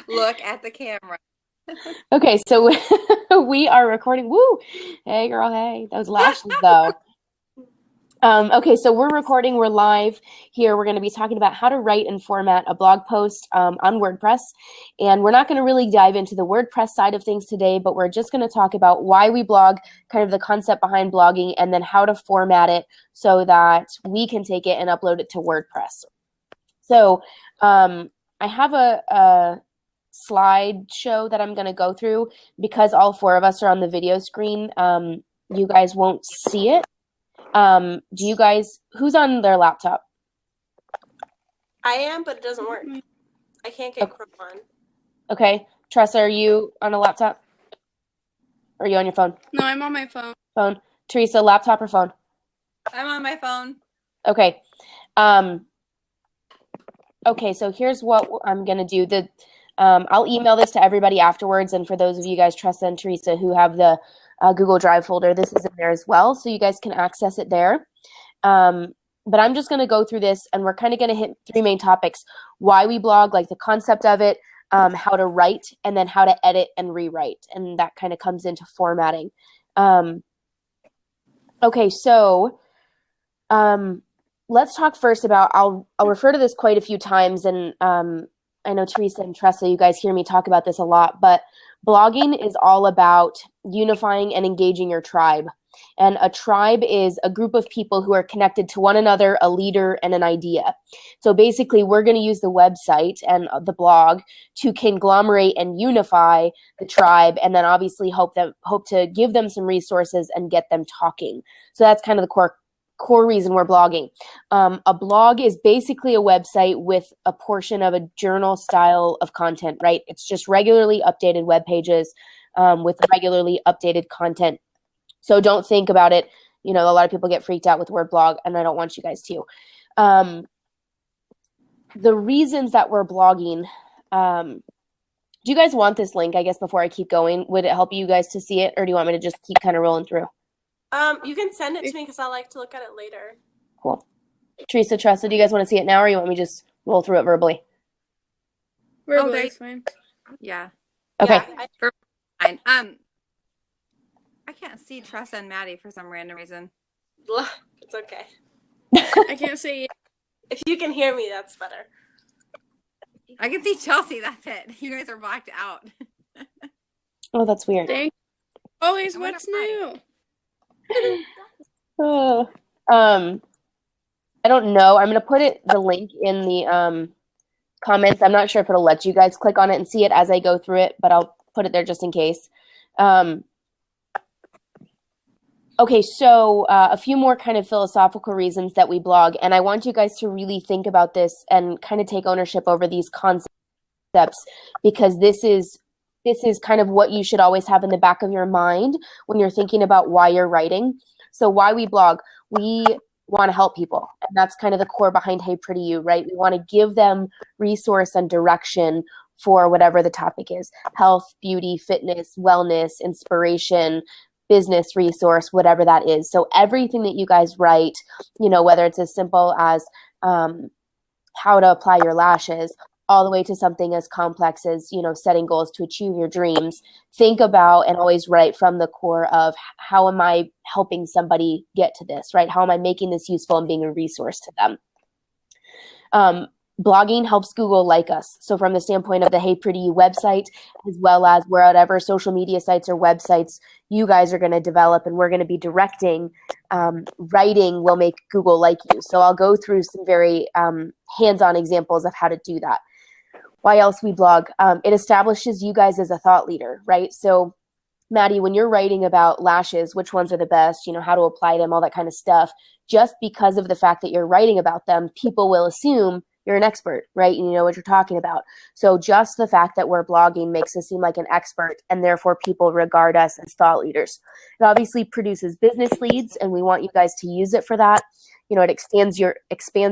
Look at the camera. Okay, so we are recording. Woo! Hey, girl, hey. Those lashes, though. Okay, so we're recording. We're live here. We're going to be talking about how to write and format a blog post on WordPress. And we're not going to really dive into the WordPress side of things today, but we're just going to talk about why we blog, kind of the concept behind blogging, and then how to format it so that we can take it and upload it to WordPress. So I have a slideshow that I'm going to go through. Because all four of us are on the video screen, you guys won't see it. Do you guys, who's on their laptop? I am, but it doesn't work. I can't get Chrome on. Okay. Tressa, are you on a laptop? Or are you on your phone? No, I'm on my phone. Phone. Teresa, laptop or phone? I'm on my phone. Okay. Okay, so here's what I'm going to do. I'll email this to everybody afterwards, and for those of you guys, Tressa and Teresa, who have the Google Drive folder, this is in there as well, so you guys can access it there. But I'm just going to go through this, and we're kind of going to hit three main topics: why we blog, like the concept of it, how to write, and then how to edit and rewrite, and that kind of comes into formatting. Okay, so let's talk first about, I'll refer to this quite a few times, and I know Teresa and Tressa, you guys hear me talk about this a lot, but blogging is all about unifying and engaging your tribe. And a tribe is a group of people who are connected to one another, a leader, and an idea. So basically, we're going to use the website and the blog to conglomerate and unify the tribe, and then obviously hope to give them some resources and get them talking. So that's kind of the core reason we're blogging. A blog is basically a website with a portion of a journal style of content, right? It's just regularly updated web pages with regularly updated content. So don't think about it. You know, a lot of people get freaked out with word blog, and I don't want you guys to. The reasons that we're blogging, do you guys want this link, I guess, before I keep going? Would it help you guys to see it, or do you want me to just keep kind of rolling through? You can send it to me because I like to look at it later. Cool. Teresa, Tressa, do you guys want to see it now, or you want me to just roll through it verbally? Verbally is fine. Yeah. Okay. Yeah, fine. I can't see Tressa and Maddie for some random reason. It's okay. I can't see it. If you can hear me, that's better. I can see Chelsea, that's it. You guys are blacked out. Oh, that's weird. Dang. Always what's new? Oh. I don't know. I'm going to put the link in the comments. I'm not sure if it'll let you guys click on it and see it as I go through it, but I'll put it there just in case. Okay, so a few more kind of philosophical reasons that we blog, and I want you guys to really think about this and kind of take ownership over these concepts, because this is kind of what you should always have in the back of your mind when you're thinking about why you're writing. So why we blog, we want to help people, and that's kind of the core behind Hey Pretty You, right? We want to give them resource and direction for whatever the topic is: health, beauty, fitness, wellness, inspiration, business resource, whatever that is. So everything that you guys write, you know, whether it's as simple as how to apply your lashes, all the way to something as complex as, you know, setting goals to achieve your dreams, think about and always write from the core of, how am I helping somebody get to this, right? How am I making this useful and being a resource to them? Blogging helps Google like us. So from the standpoint of the Hey Pretty You website, as well as whatever social media sites or websites you guys are going to develop and we're going to be directing, writing will make Google like you. So I'll go through some very hands-on examples of how to do that. Why else we blog? It establishes you guys as a thought leader, right? So Maddie, when you're writing about lashes, which ones are the best, you know, how to apply them, all that kind of stuff, just because of the fact that you're writing about them, people will assume you're an expert, right? And you know what you're talking about. So just the fact that we're blogging makes us seem like an expert, and therefore people regard us as thought leaders. It obviously produces business leads, and we want you guys to use it for that. it expands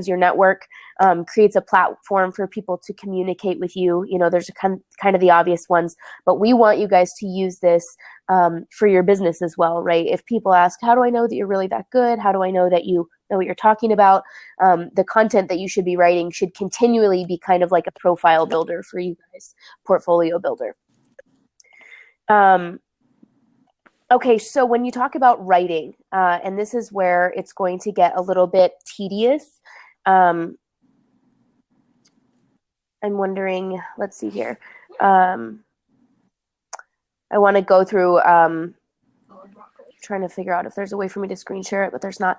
your network, creates a platform for people to communicate with you. There's kind of the obvious ones, but we want you guys to use this for your business as well, right? If people ask, how do I know that you're really that good? How do I know that you know what you're talking about? The content that you should be writing should continually be kind of like a profile builder for you guys, portfolio builder. Okay, so when you talk about writing, and this is where it's going to get a little bit tedious. I'm wondering, let's see here. I want to go through, trying to figure out if there's a way for me to screen share it, but there's not.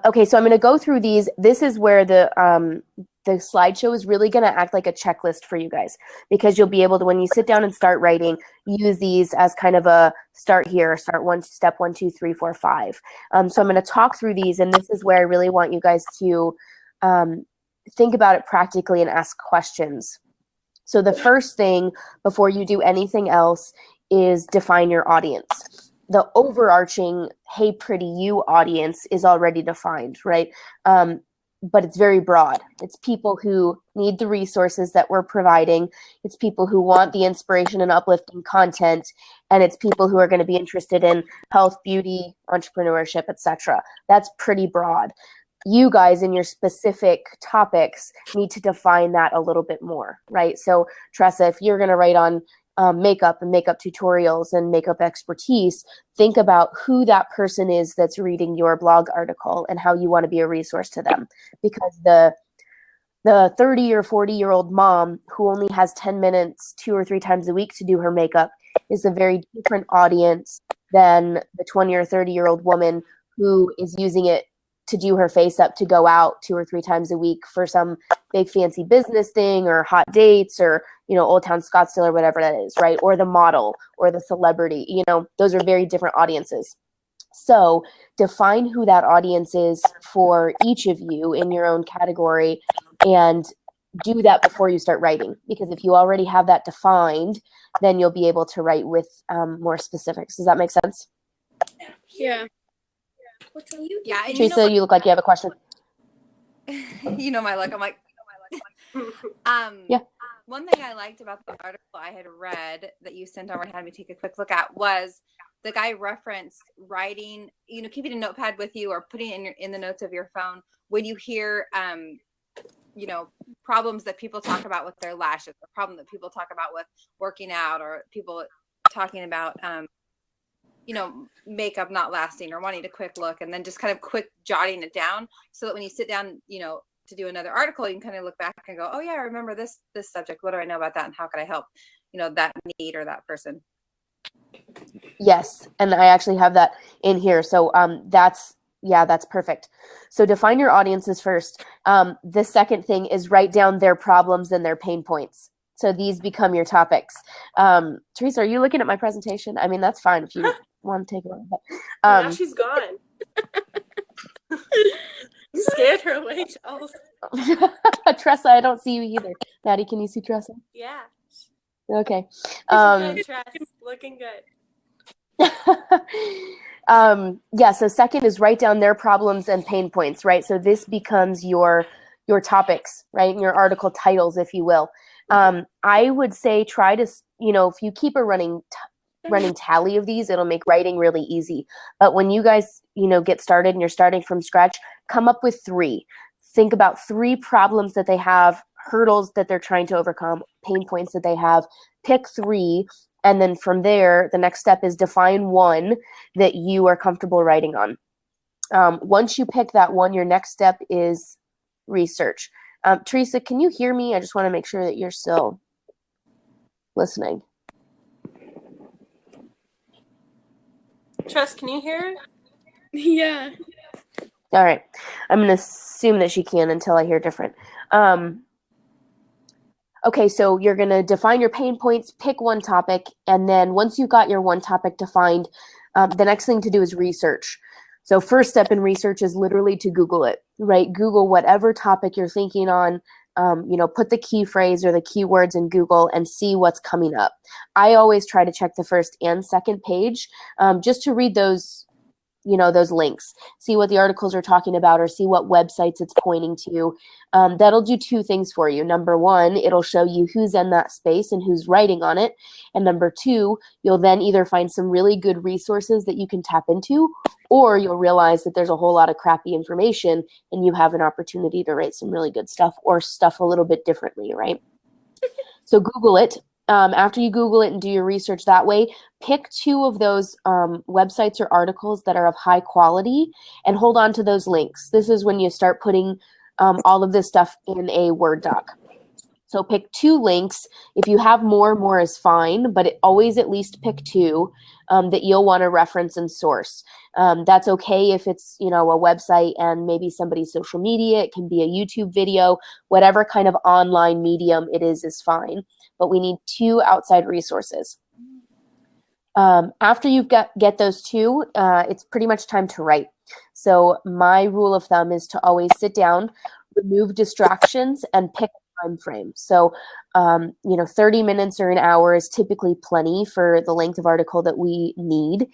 Okay, so I'm going to go through these. This is where the slideshow is really going to act like a checklist for you guys, because you'll be able to, when you sit down and start writing, use these as kind of a start here, step 1, 2, 3, 4, 5. So I'm going to talk through these, and this is where I really want you guys to think about it practically and ask questions. So the first thing before you do anything else is define your audience. The overarching, hey, pretty you audience is already defined, right? But it's very broad. It's people who need the resources that we're providing. It's people who want the inspiration and uplifting content. And it's people who are going to be interested in health, beauty, entrepreneurship, etc. That's pretty broad. You guys in your specific topics need to define that a little bit more, right? So Tressa, if you're going to write on makeup and makeup tutorials and makeup expertise, think about who that person is that's reading your blog article and how you want to be a resource to them. Because the 30 or 40-year-old mom who only has 10 minutes 2 or 3 times a week to do her makeup is a very different audience than the 20 or 30-year-old woman who is using it to do her face up to go out 2 or 3 times a week for some big fancy business thing or hot dates or, Old Town Scottsdale or whatever that is, right? Or the model or the celebrity, those are very different audiences. So define who that audience is for each of you in your own category and do that before you start writing. Because if you already have that defined, then you'll be able to write with more specifics. Does that make sense? Yeah. Yeah. And Tressa, you look like you have a question. My look. I'm like, yeah. One thing I liked about the article I had read that you sent over and had me take a quick look at was the guy referenced writing, keeping a notepad with you or putting it in the notes of your phone when you hear, problems that people talk about with their lashes, or problem that people talk about with working out, or people talking about, makeup not lasting or wanting a quick look, and then just kind of quick jotting it down so that when you sit down, to do another article, you can kind of look back and go, oh yeah, I remember this subject. What do I know about that? And how can I help, that need or that person? Yes. And I actually have that in here. So that's perfect. So define your audiences first. The second thing is write down their problems and their pain points. So these become your topics. Teresa, are you looking at my presentation? I mean, that's fine if you want to take it away. Now she's gone. You scared her away, Charles. Tressa, I don't see you either. Maddie, can you see Tressa? Yeah. Okay. Good, Tress. Looking good. Yeah, so second is write down their problems and pain points, right? So this becomes your topics, right? And your article titles, if you will. I would say try to, if you keep a running tally of these, it'll make writing really easy. But when you guys, get started and you're starting from scratch, come up with 3. Think about 3 problems that they have, hurdles that they're trying to overcome, pain points that they have. Pick 3. And then from there, the next step is define 1 that you are comfortable writing on. Once you pick that one, your next step is research. Teresa, can you hear me? I just want to make sure that you're still listening. Tress, can you hear her? Yeah. All right. I'm going to assume that she can until I hear different. Okay, so you're going to define your pain points, pick one topic, and then once you've got your one topic defined, the next thing to do is research. So first step in research is literally to Google it, right? Google whatever topic you're thinking on, put the key phrase or the keywords in Google and see what's coming up. I always try to check the first and second page just to read those those links, see what the articles are talking about, or see what websites it's pointing to. That'll do two things for you. Number one, it'll show you who's in that space and who's writing on it. And number two, you'll then either find some really good resources that you can tap into, or you'll realize that there's a whole lot of crappy information and you have an opportunity to write some really good stuff, or stuff a little bit differently, right? So Google it. After you Google it and do your research that way, pick two of those websites or articles that are of high quality and hold on to those links. This is when you start putting all of this stuff in a Word doc. So pick two links. If you have more is fine, but always at least pick two that you'll want to reference and source. That's okay if it's, a website and maybe somebody's social media. It can be a YouTube video, whatever kind of online medium it is fine. But we need two outside resources. After you get those two, it's pretty much time to write. So my rule of thumb is to always sit down, remove distractions, and pick a time frame. So, 30 minutes or an hour is typically plenty for the length of article that we need.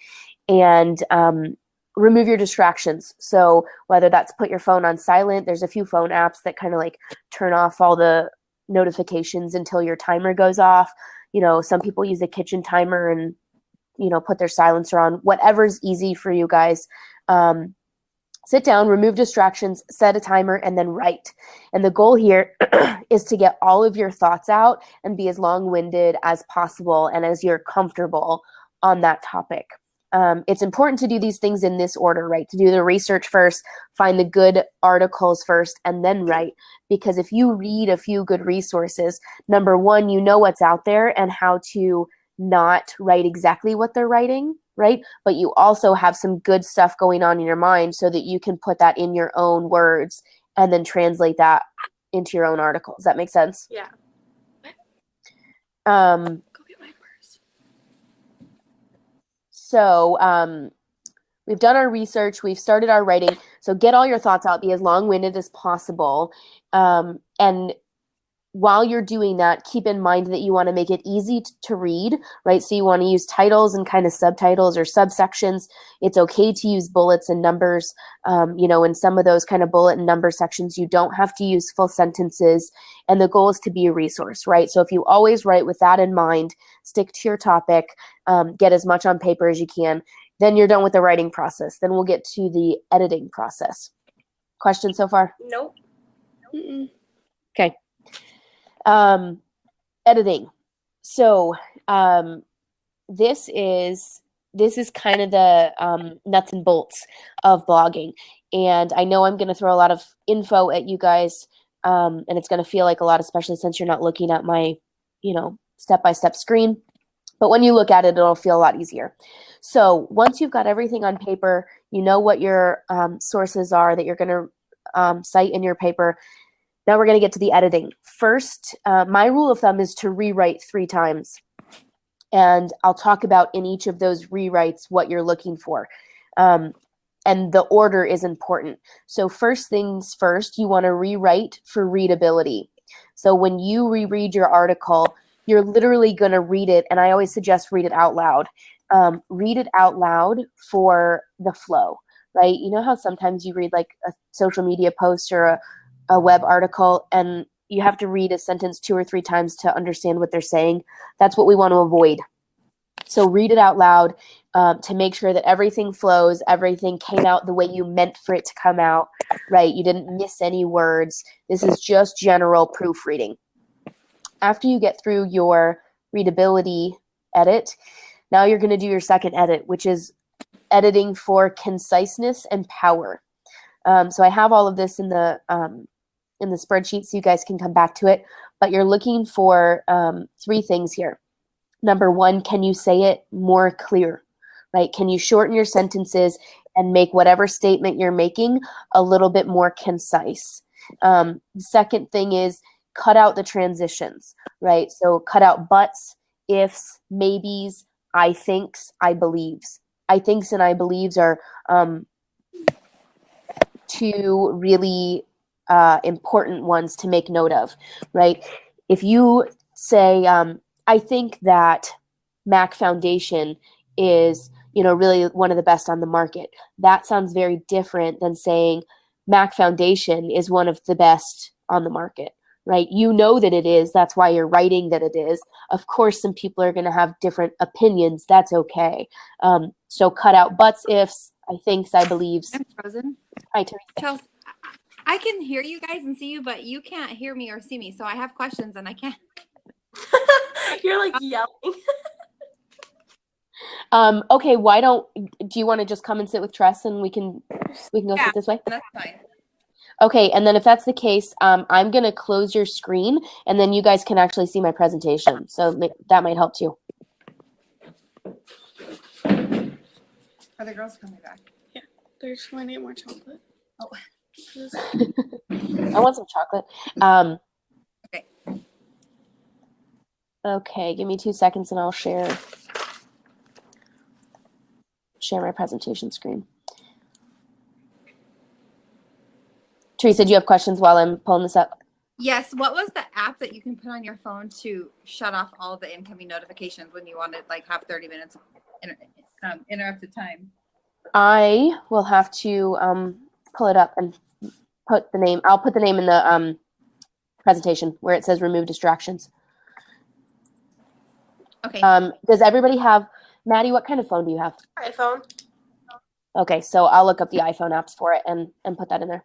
And remove your distractions. So whether that's put your phone on silent, there's a few phone apps that kind of like turn off all the notifications until your timer goes off. Some people use a kitchen timer and, put their silencer on. Whatever's easy for you guys. Sit down, remove distractions, set a timer, and then write. And the goal here is to get all of your thoughts out and be as long-winded as possible and as you're comfortable on that topic. It's important to do these things in this order, right? To do the research first, find the good articles first, and then write. Because if you read a few good resources, number one, you know what's out there and how to not write exactly what they're writing, right? But you also have some good stuff going on in your mind so that you can put that in your own words and then translate that into your own article. Does that make sense? Yeah. Go get my purse. So we've done our research, we've started our writing. So get all your thoughts out, be as long-winded as possible. And while you're doing that, keep in mind that you want to make it easy to read, right? So you want to use titles and kind of subtitles or subsections. It's okay to use bullets and numbers. In some of those kind of bullet and number sections, you don't have to use full sentences. And the goal is to be a resource, right? So if you always write with that in mind, stick to your topic, get as much on paper as you can, then you're done with the writing process. Then we'll get to the editing process. Questions so far? Nope. Mm-mm. Okay. Editing. So this is kind of the nuts and bolts of blogging. And I know I'm going to throw a lot of info at you guys, and it's going to feel like a lot, especially since you're not looking at my, step-by-step screen. But when you look at it, it'll feel a lot easier. So once you've got everything on paper, you know what your sources are that you're going to cite in your paper. Now we're going to get to the editing. First, my rule of thumb is to rewrite 3 times. And I'll talk about in each of those rewrites what you're looking for. And the order is important. So first things first, you want to rewrite for readability. So when you reread your article, you're literally going to read it. And I always suggest read it out loud. Read it out loud for the flow, right? You know how sometimes you read like a social media post or a web article and you have to read a sentence 2 or 3 times to understand what they're saying? That's what we want to avoid. So read it out loud to make sure that everything flows, everything came out the way you meant for it to come out, right? You didn't miss any words. This is just general proofreading. After you get through your readability edit, now you're going to do your second edit, which is editing for conciseness and power. So I have all of this in the spreadsheet so you guys can come back to it, but you're looking for 3 things here. Number 1, can you say it more clear, right? Can you shorten your sentences and make whatever statement you're making a little bit more concise? The second thing is cut out the transitions, right? So cut out buts, ifs, maybes, I thinks, I believes. I thinks and I believes are 2 really important ones to make note of, right? If you say, I think that Mac Foundation is, really one of the best on the market. That sounds very different than saying Mac Foundation is one of the best on the market, right? You know that it is. That's why you're writing that it is. Of course, some people are going to have different opinions. That's okay. So cut out buts, ifs, I thinks, I believes. I'm frozen. Hi, Teresa. Chelsea, I can hear you guys and see you, but you can't hear me or see me. So I have questions and I can't. You're like yelling. Okay, do you want to just come and sit with Tress and we can go sit this way? That's fine. Okay, and then if that's the case, I'm going to close your screen and then you guys can actually see my presentation. So that might help too. Are the girls coming back? Yeah, they're just going to get more chocolate. Oh. I want some chocolate. Okay. Okay, give me 2 seconds and I'll share my presentation screen. Teresa, do you have questions while I'm pulling this up? Yes. What was the app that you can put on your phone to shut off all the incoming notifications when you want to have 30 minutes interrupted time? I will have to pull it up and put the name. I'll put the name in the presentation where it says remove distractions. Okay. Does everybody have, Maddie, what kind of phone do you have? iPhone. Okay, so I'll look up the iPhone apps for it and put that in there.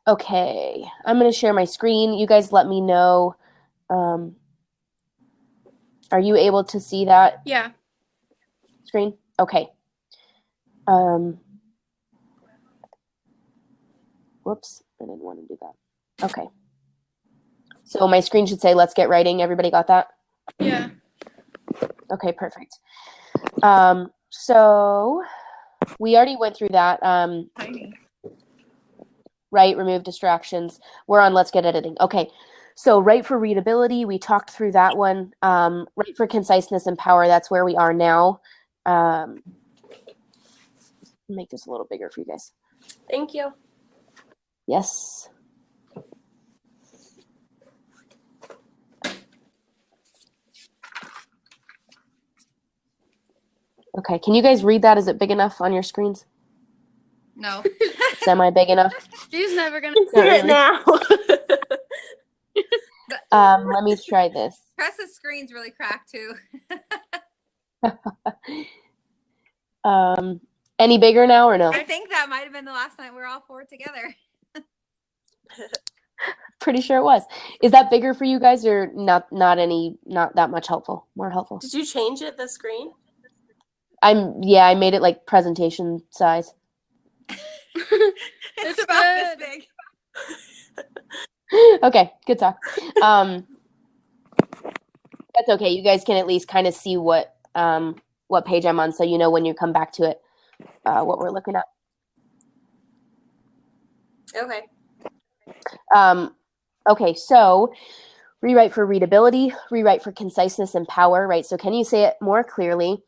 Okay, I'm going to share my screen. You guys let me know. Are you able to see that? Yeah. Screen? Okay. Whoops, I didn't want to do that. Okay. So my screen should say, let's get writing. Everybody got that? Yeah. Okay, perfect. So we already went through that. Right, remove distractions. We're on let's get editing. Okay, so right for readability, we talked through that one. Right for conciseness and power, that's where we are now. Make this a little bigger for you guys. Thank you. Yes. Okay, can you guys read that? Is it big enough on your screens? No. Semi big enough? She's never going to See it now. Let me try this. Tressa's screen's really cracked too. Any bigger now or no? I think that might have been the last night we were all four together. Pretty sure it was. Is that bigger for you guys or not that much helpful? More helpful? Did you change it, the screen? I made it like presentation size. It's about this big. Okay, good talk. That's okay. You guys can at least kind of see what page I'm on, so you know when you come back to it what we're looking at. Okay. Okay, so rewrite for readability, rewrite for conciseness and power, right? So can you say it more clearly?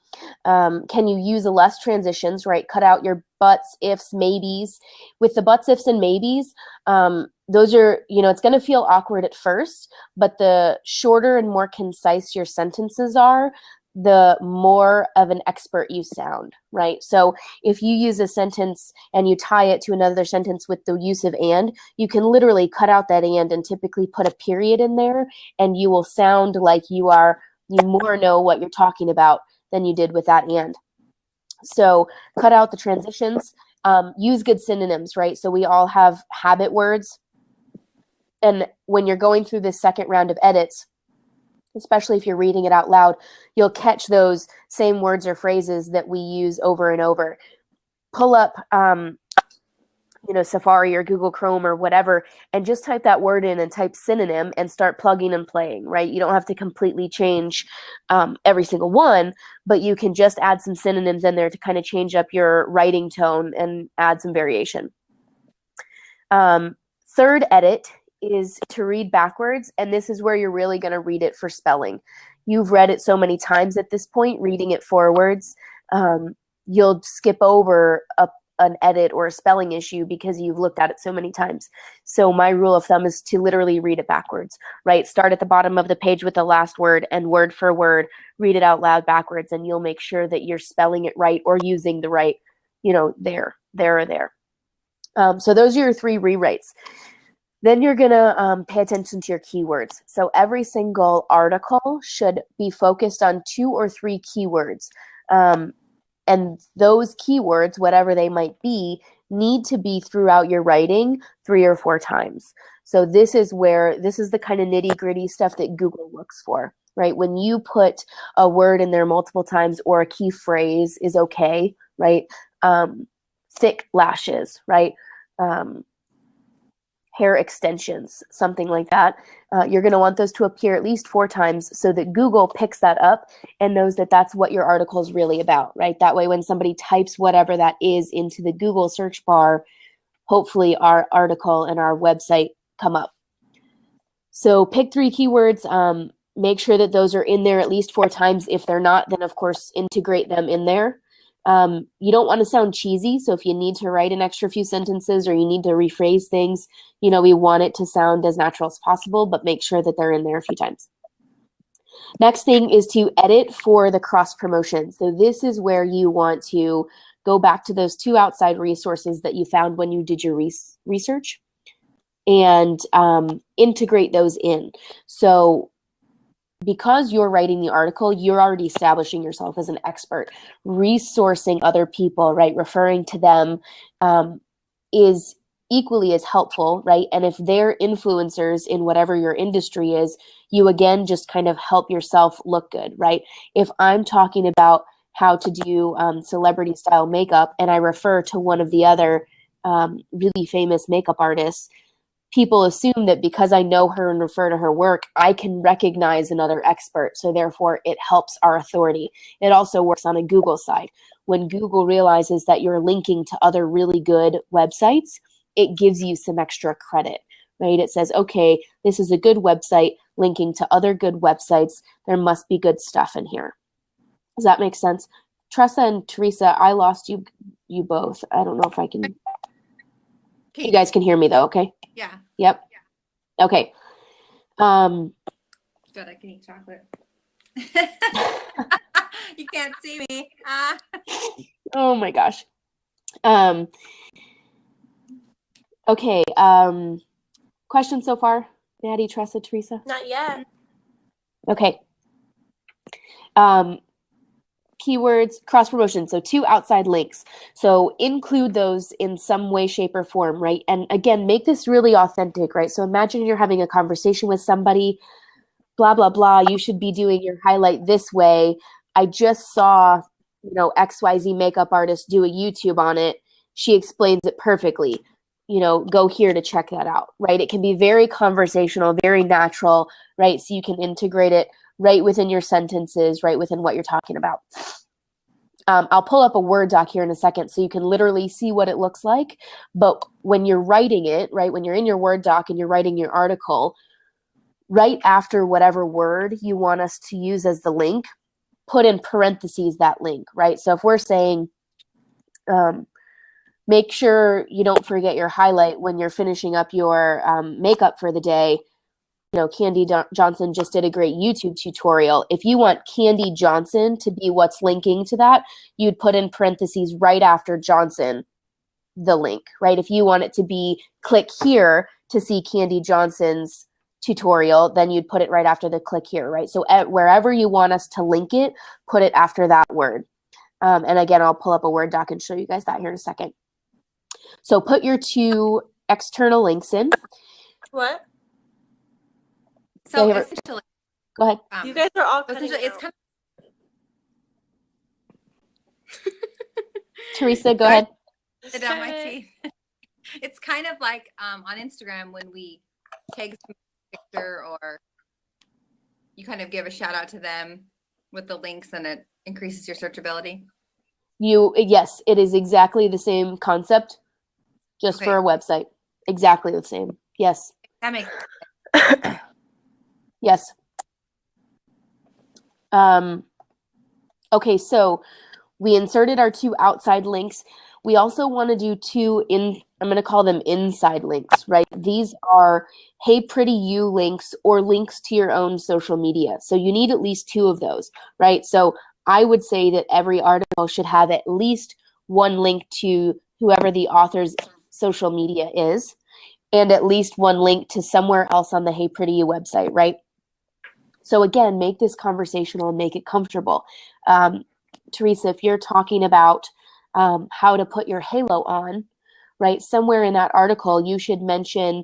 Can you use less transitions, right? Cut out your buts, ifs, maybes. With the buts, ifs, and maybes, those are, it's going to feel awkward at first, but the shorter and more concise your sentences are, the more of an expert you sound, right? So if you use a sentence and you tie it to another sentence with the use of and, you can literally cut out that and typically put a period in there, and you will sound like you more know what you're talking about than you did with that and. So cut out the transitions, use good synonyms, right? So we all have habit words. And when you're going through this second round of edits, especially if you're reading it out loud, you'll catch those same words or phrases that we use over and over. Pull up, Safari or Google Chrome or whatever, and just type that word in and type synonym and start plugging and playing, right? You don't have to completely change every single one, but you can just add some synonyms in there to kind of change up your writing tone and add some variation. Third edit is to read backwards, and this is where you're really going to read it for spelling. You've read it so many times at this point, reading it forwards, you'll skip over an edit or a spelling issue because you've looked at it so many times. So my rule of thumb is to literally read it backwards, right? Start at the bottom of the page with the last word and word for word, read it out loud backwards, and you'll make sure that you're spelling it right or using the right, there, or there. So those are your 3 rewrites. Then you're going to pay attention to your keywords. So every single article should be focused on 2 or 3 keywords. And those keywords, whatever they might be, need to be throughout your writing 3 or 4 times. So this is the kind of nitty-gritty stuff that Google looks for, right? When you put a word in there multiple times or a key phrase is okay, right? Thick lashes, right? Hair extensions, something like that. You're going to want those to appear at least 4 times so that Google picks that up and knows that that's what your article is really about, right? That way, when somebody types whatever that is into the Google search bar, hopefully our article and our website come up. So pick 3 keywords. Make sure that those are in there at least 4 times. If they're not, then of course, integrate them in there. You don't want to sound cheesy. So if you need to write an extra few sentences or you need to rephrase things, we want it to sound as natural as possible, but make sure that they're in there a few times. Next thing is to edit for the cross promotion. So this is where you want to go back to those 2 outside resources that you found when you did your research and integrate those in. So because you're writing the article, you're already establishing yourself as an expert. Resourcing other people, right, referring to them is equally as helpful, right? And if they're influencers in whatever your industry is, you again just kind of help yourself look good, right? If I'm talking about how to do celebrity style makeup and I refer to one of the other really famous makeup artists, people assume that because I know her and refer to her work, I can recognize another expert. So therefore, it helps our authority. It also works on a Google side. When Google realizes that you're linking to other really good websites, it gives you some extra credit, right? It says, okay, this is a good website linking to other good websites. There must be good stuff in here. Does that make sense? Tressa and Teresa, I lost you both. I don't know if I can. You guys can hear me though, okay? Yeah. Yep. Yeah. Okay. Good, I can eat chocolate. You can't see me. Oh my gosh. Okay. Questions so far? Maddie, Tressa, Teresa? Not yet. Okay. Keywords, cross promotion. So 2 outside links. So include those in some way, shape, or form, right? And again, make this really authentic, right? So imagine you're having a conversation with somebody, blah, blah, blah. You should be doing your highlight this way. I just saw, XYZ makeup artist do a YouTube on it. She explains it perfectly. Go here to check that out, right? It can be very conversational, very natural, right? So you can integrate it right within your sentences, right within what you're talking about. I'll pull up a Word doc here in a second so you can literally see what it looks like. But when you're writing it, right, when you're in your Word doc and you're writing your article, right after whatever word you want us to use as the link, put in parentheses that link, right? So if we're saying, make sure you don't forget your highlight when you're finishing up your makeup for the day. Candy Johnson just did a great YouTube tutorial. If you want Candy Johnson to be what's linking to that, you'd put in parentheses right after Johnson, the link, right? If you want it to be click here to see Candy Johnson's tutorial, then you'd put it right after the click here, right? So wherever you want us to link it, put it after that word. And again, I'll pull up a Word doc and show you guys that here in a second. So put your 2 external links in. What? So essentially, go ahead. You guys are all cutting essentially, it's out. kind Teresa, go ahead. of down my teeth. It's kind of like on Instagram when we tag some picture or you kind of give a shout out to them with the links and it increases your searchability. Yes, it is exactly the same concept, just for a website. Exactly the same. Yes. That makes sense. Yes. Okay, so we inserted our 2 outside links. We also want to do I'm going to call them inside links, right? These are, hey, pretty you links or links to your own social media. So you need at least 2 of those, right? So I would say that every article should have at least one link to whoever the author's social media is, and at least one link to somewhere else on the Hey Pretty You website, right? So again, make this conversational and make it comfortable. Teresa, if you're talking about how to put your halo on, right, somewhere in that article, you should mention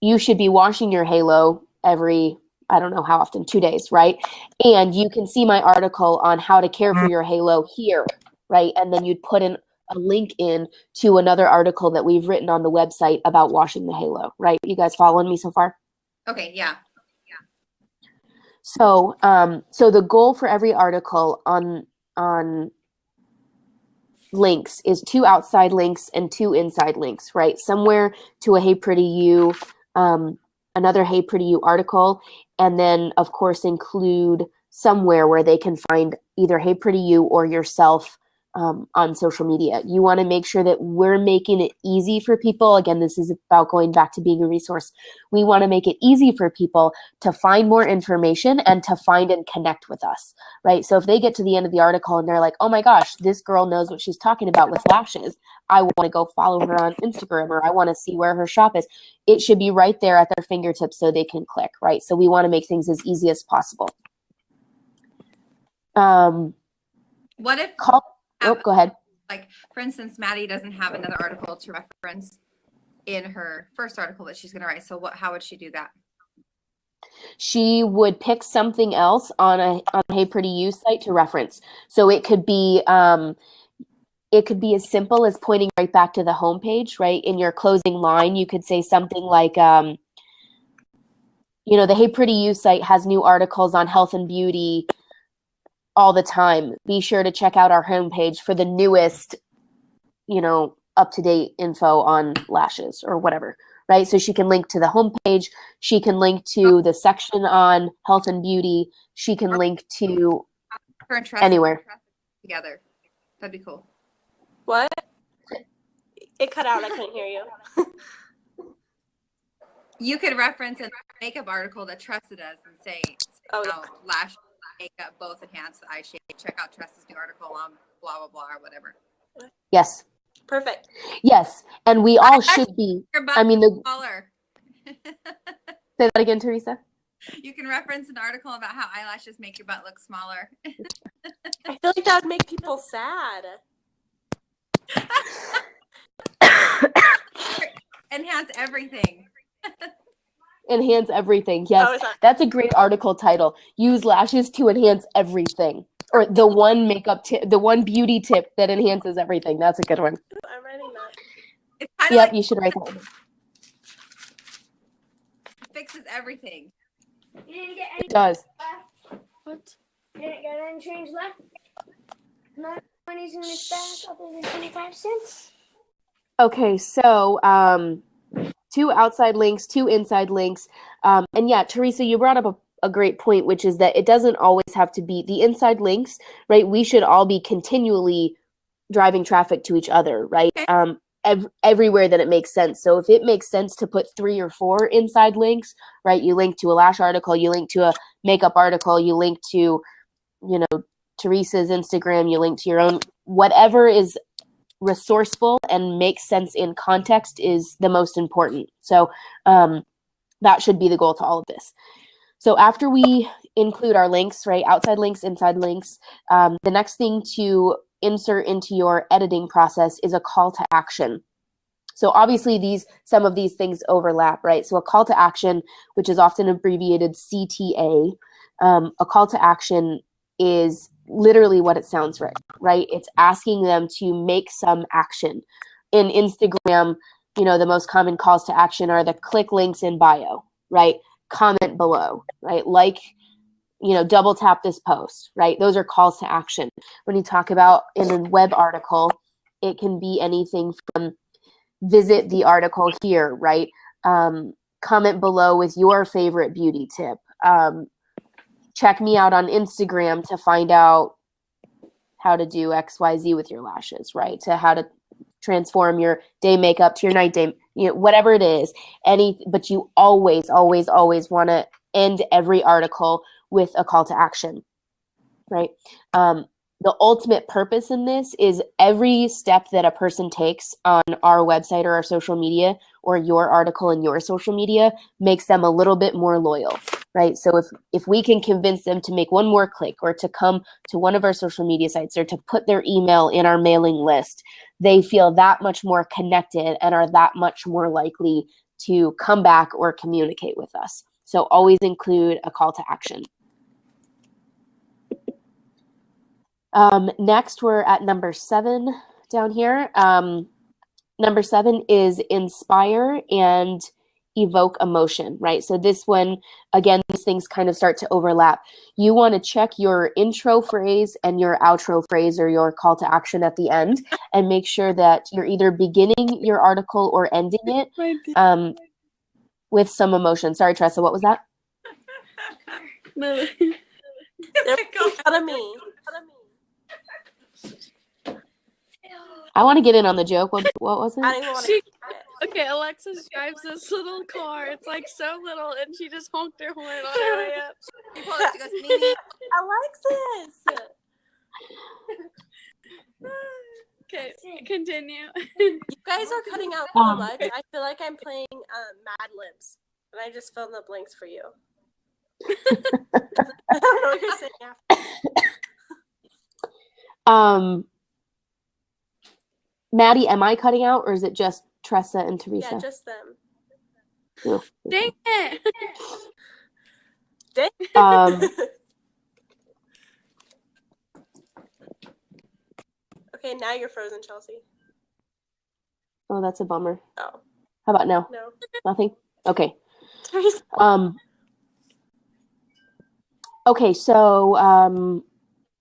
you should be washing your halo every, I don't know how often, 2 days, right? And you can see my article on how to care for your halo here, right? And then you'd put in a link in to another article that we've written on the website about washing the halo, right? You guys following me so far? Okay, yeah. So, so the goal for every article on links is 2 outside links and 2 inside links, right? Somewhere to a Hey Pretty You, another Hey Pretty You article, and then of course include somewhere where they can find either Hey Pretty You or yourself on social media. You want to make sure that we're making it easy for people. Again, this is about going back to being a resource. We want to make it easy for people to find more information and to find and connect with us, right? So if they get to the end of the article and they're like, oh my gosh, this girl knows what she's talking about with lashes, I want to go follow her on Instagram, or I want to see where her shop is. It should be right there at their fingertips so they can click, right? So we want to make things as easy as possible. What if go ahead. Like, for instance, Maddie doesn't have another article to reference in her first article that she's going to write. So how would she do that? She would pick something else on a Hey Pretty You site to reference. So it could be as simple as pointing right back to the homepage, right? In your closing line, you could say something like, the Hey Pretty You site has new articles on health and beauty all the time. Be sure to check out our homepage for the newest, up-to-date info on lashes or whatever, right? So she can link to the homepage. She can link to the section on health and beauty. She can link to her and Tressa anywhere. Together. That'd be cool. What? It cut out. I couldn't hear you. You could reference a makeup article that Tressa does and say, lash makeup both enhance the eye shape. Check out Tressa's new article on blah blah blah or whatever. Yes. Perfect. Yes, and we all should be. Smaller. Say that again, Teresa. You can reference an article about how eyelashes make your butt look smaller. I feel like that would make people sad. Enhance everything. Enhance everything. Yes, that's a great article title. Use lashes to enhance everything, or the one makeup tip, the one beauty tip that enhances everything. That's a good one. I'm writing that. It's kind of you should write that one. Fixes everything. You didn't get any It does. left? What? You didn't get any change left? No money's in this bag other than 25 cents? Okay, so 2 outside links, 2 inside links. And yeah, Teresa, you brought up a great point, which is that it doesn't always have to be the inside links, right? We should all be continually driving traffic to each other, right? Everywhere that it makes sense. So if it makes sense to put 3 or 4 inside links, right? You link to a lash article, you link to a makeup article, you link to, Teresa's Instagram, you link to your own, whatever is resourceful and makes sense in context is the most important. So that should be the goal to all of this. So after we include our links, right, outside links, inside links, the next thing to insert into your editing process is a call to action. So obviously some of these things overlap, right? So a call to action, which is often abbreviated CTA, a call to action is literally what it sounds right? It's asking them to make some action. In Instagram, the most common calls to action are the click links in bio, right? Comment below, right? Double tap this post, right? Those are calls to action. When you talk about in a web article, it can be anything from visit the article here, right? Comment below with your favorite beauty tip. Check me out on Instagram to find out how to do XYZ with your lashes, right? To how to transform your day makeup to your night day, whatever it is. But you always, always, always want to end every article with a call to action, right? The ultimate purpose in this is every step that a person takes on our website or our social media or your article in your social media makes them a little bit more loyal, right? So if we can convince them to make one more click or to come to one of our social media sites or to put their email in our mailing list, they feel that much more connected and are that much more likely to come back or communicate with us. So always include a call to action. Next, we're at number 7 down here. Number 7 is inspire and evoke emotion, right? So this one, again, these things kind of start to overlap. You want to check your intro phrase and your outro phrase or your call to action at the end and make sure that you're either beginning your article or ending it with some emotion. Sorry, Tressa, what was that? They're out of me. I want to get in on the joke. What was it? I don't even want to. Okay, Alexis drives this little car. It's like so little, and she just honked her horn on her way up. Alexis! Okay, continue. You guys are cutting out so much. I feel like I'm playing Mad Libs, and I just filled in the blanks for you. I don't know what you're saying after. Maddie, am I cutting out or is it just Tressa and Teresa? Yeah, just them. Oh. Dang it! Okay, now you're frozen, Chelsea. Oh, that's a bummer. Oh. How about now? No. Nothing? Okay. Teresa. Okay, so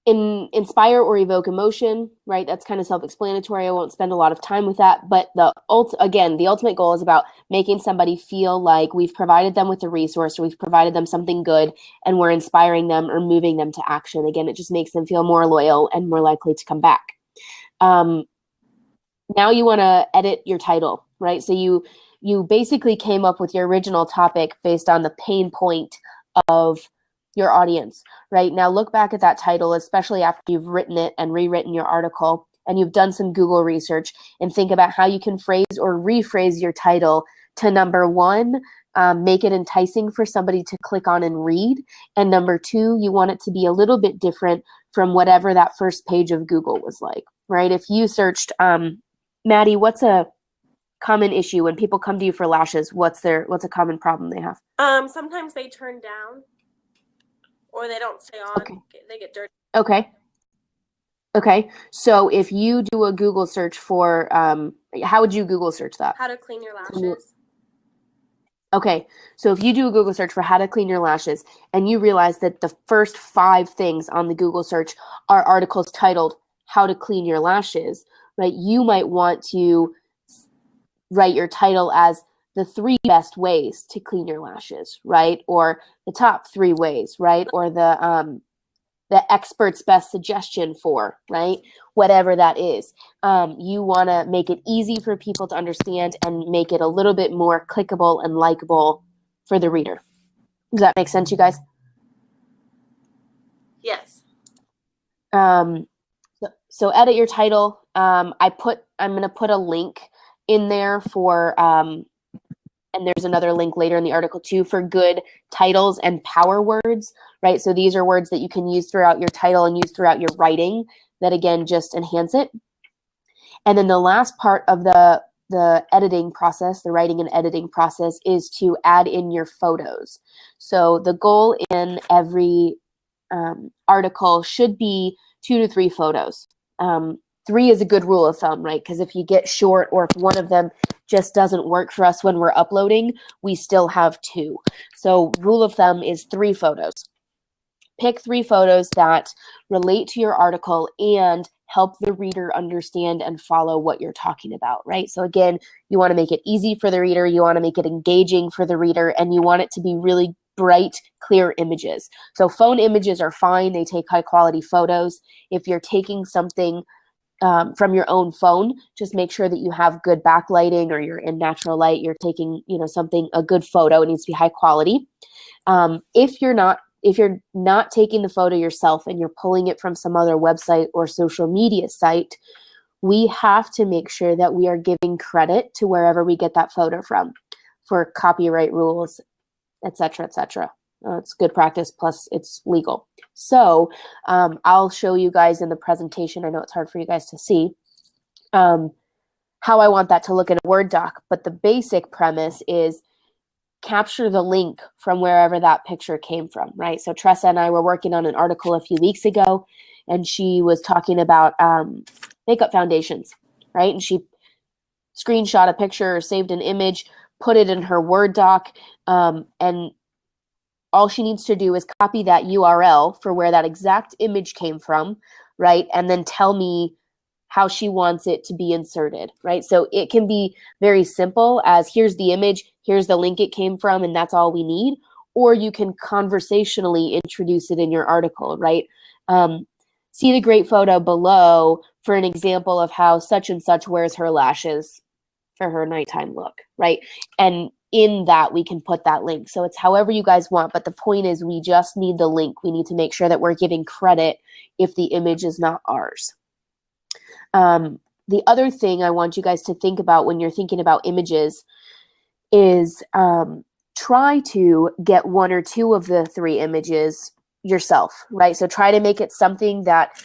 in inspire or evoke emotion, right? That's kind of self-explanatory. I won't spend a lot of time with that, but the ultimate goal is about making somebody feel like we've provided them with a resource or we've provided them something good and we're inspiring them or moving them to action. Again, it just makes them feel more loyal and more likely to come back. Now you want to edit your title, right? So you basically came up with your original topic based on the pain point of your audience, right? Now look back at that title, especially after you've written it and rewritten your article and you've done some Google research, and think about how you can phrase or rephrase your title to, number 1, make it enticing for somebody to click on and read. And number 2, you want it to be a little bit different from whatever that first page of Google was like, right? If you searched, Maddie, what's a common issue when people come to you for lashes? What's a common problem they have? Sometimes they turn down. Or they don't stay on. Okay. They get dirty. Okay. So if you do a Google search for, how would you Google search that? How to clean your lashes. Okay. So if you do a Google search for how to clean your lashes and you realize that the first 5 things on the Google search are articles titled how to clean your lashes, right? You might want to write your title as the 3 best ways to clean your lashes, right? Or the top 3 ways, right? Or the expert's best suggestion for, right? Whatever that is. You want to make it easy for people to understand and make it a little bit more clickable and likable for the reader. Does that make sense, you guys? Yes. So edit your title. I'm going to put a link in there for, and there's another link later in the article too, for good titles and power words, right? So these are words that you can use throughout your title and use throughout your writing that, again, just enhance it. And then the last part of the editing process, the writing and editing process, is to add in your photos. So the goal in every article should be 2 to 3 photos. 3 is a good rule of thumb, right? Because if you get short or if one of them just doesn't work for us when we're uploading, we still have 2. So rule of thumb is 3 photos. Pick 3 photos that relate to your article and help the reader understand and follow what you're talking about, right? So again, you want to make it easy for the reader, you want to make it engaging for the reader, and you want it to be really bright, clear images. So phone images are fine. They take high quality photos. If you're taking something from your own phone, just make sure that you have good backlighting, or you're in natural light, you're taking, a good photo. It needs to be high quality. If you're not taking the photo yourself and you're pulling it from some other website or social media site, we have to make sure that we are giving credit to wherever we get that photo from for copyright rules, et cetera, et cetera. It's good practice, plus it's legal. So I'll show you guys in the presentation. I know it's hard for you guys to see how I want that to look in a Word doc, but the basic premise is capture the link from wherever that picture came from, right? So Tressa and I were working on an article a few weeks ago, and she was talking about makeup foundations, right? And she screenshot a picture or saved an image, put it in her Word doc, and all she needs to do is copy that URL for where that exact image came from, right? And then tell me how she wants it to be inserted, right? So it can be very simple as here's the image, here's the link it came from, and that's all we need. Or you can conversationally introduce it in your article, right? See the great photo below for an example of how such and such wears her lashes for her nighttime look, right? And in that, we can put that link. So it's however you guys want, but the point is we just need the link. We need to make sure that we're giving credit if the image is not ours. The other thing I want you guys to think about when you're thinking about images is try to get one or two of the three images yourself, right? So try to make it something that,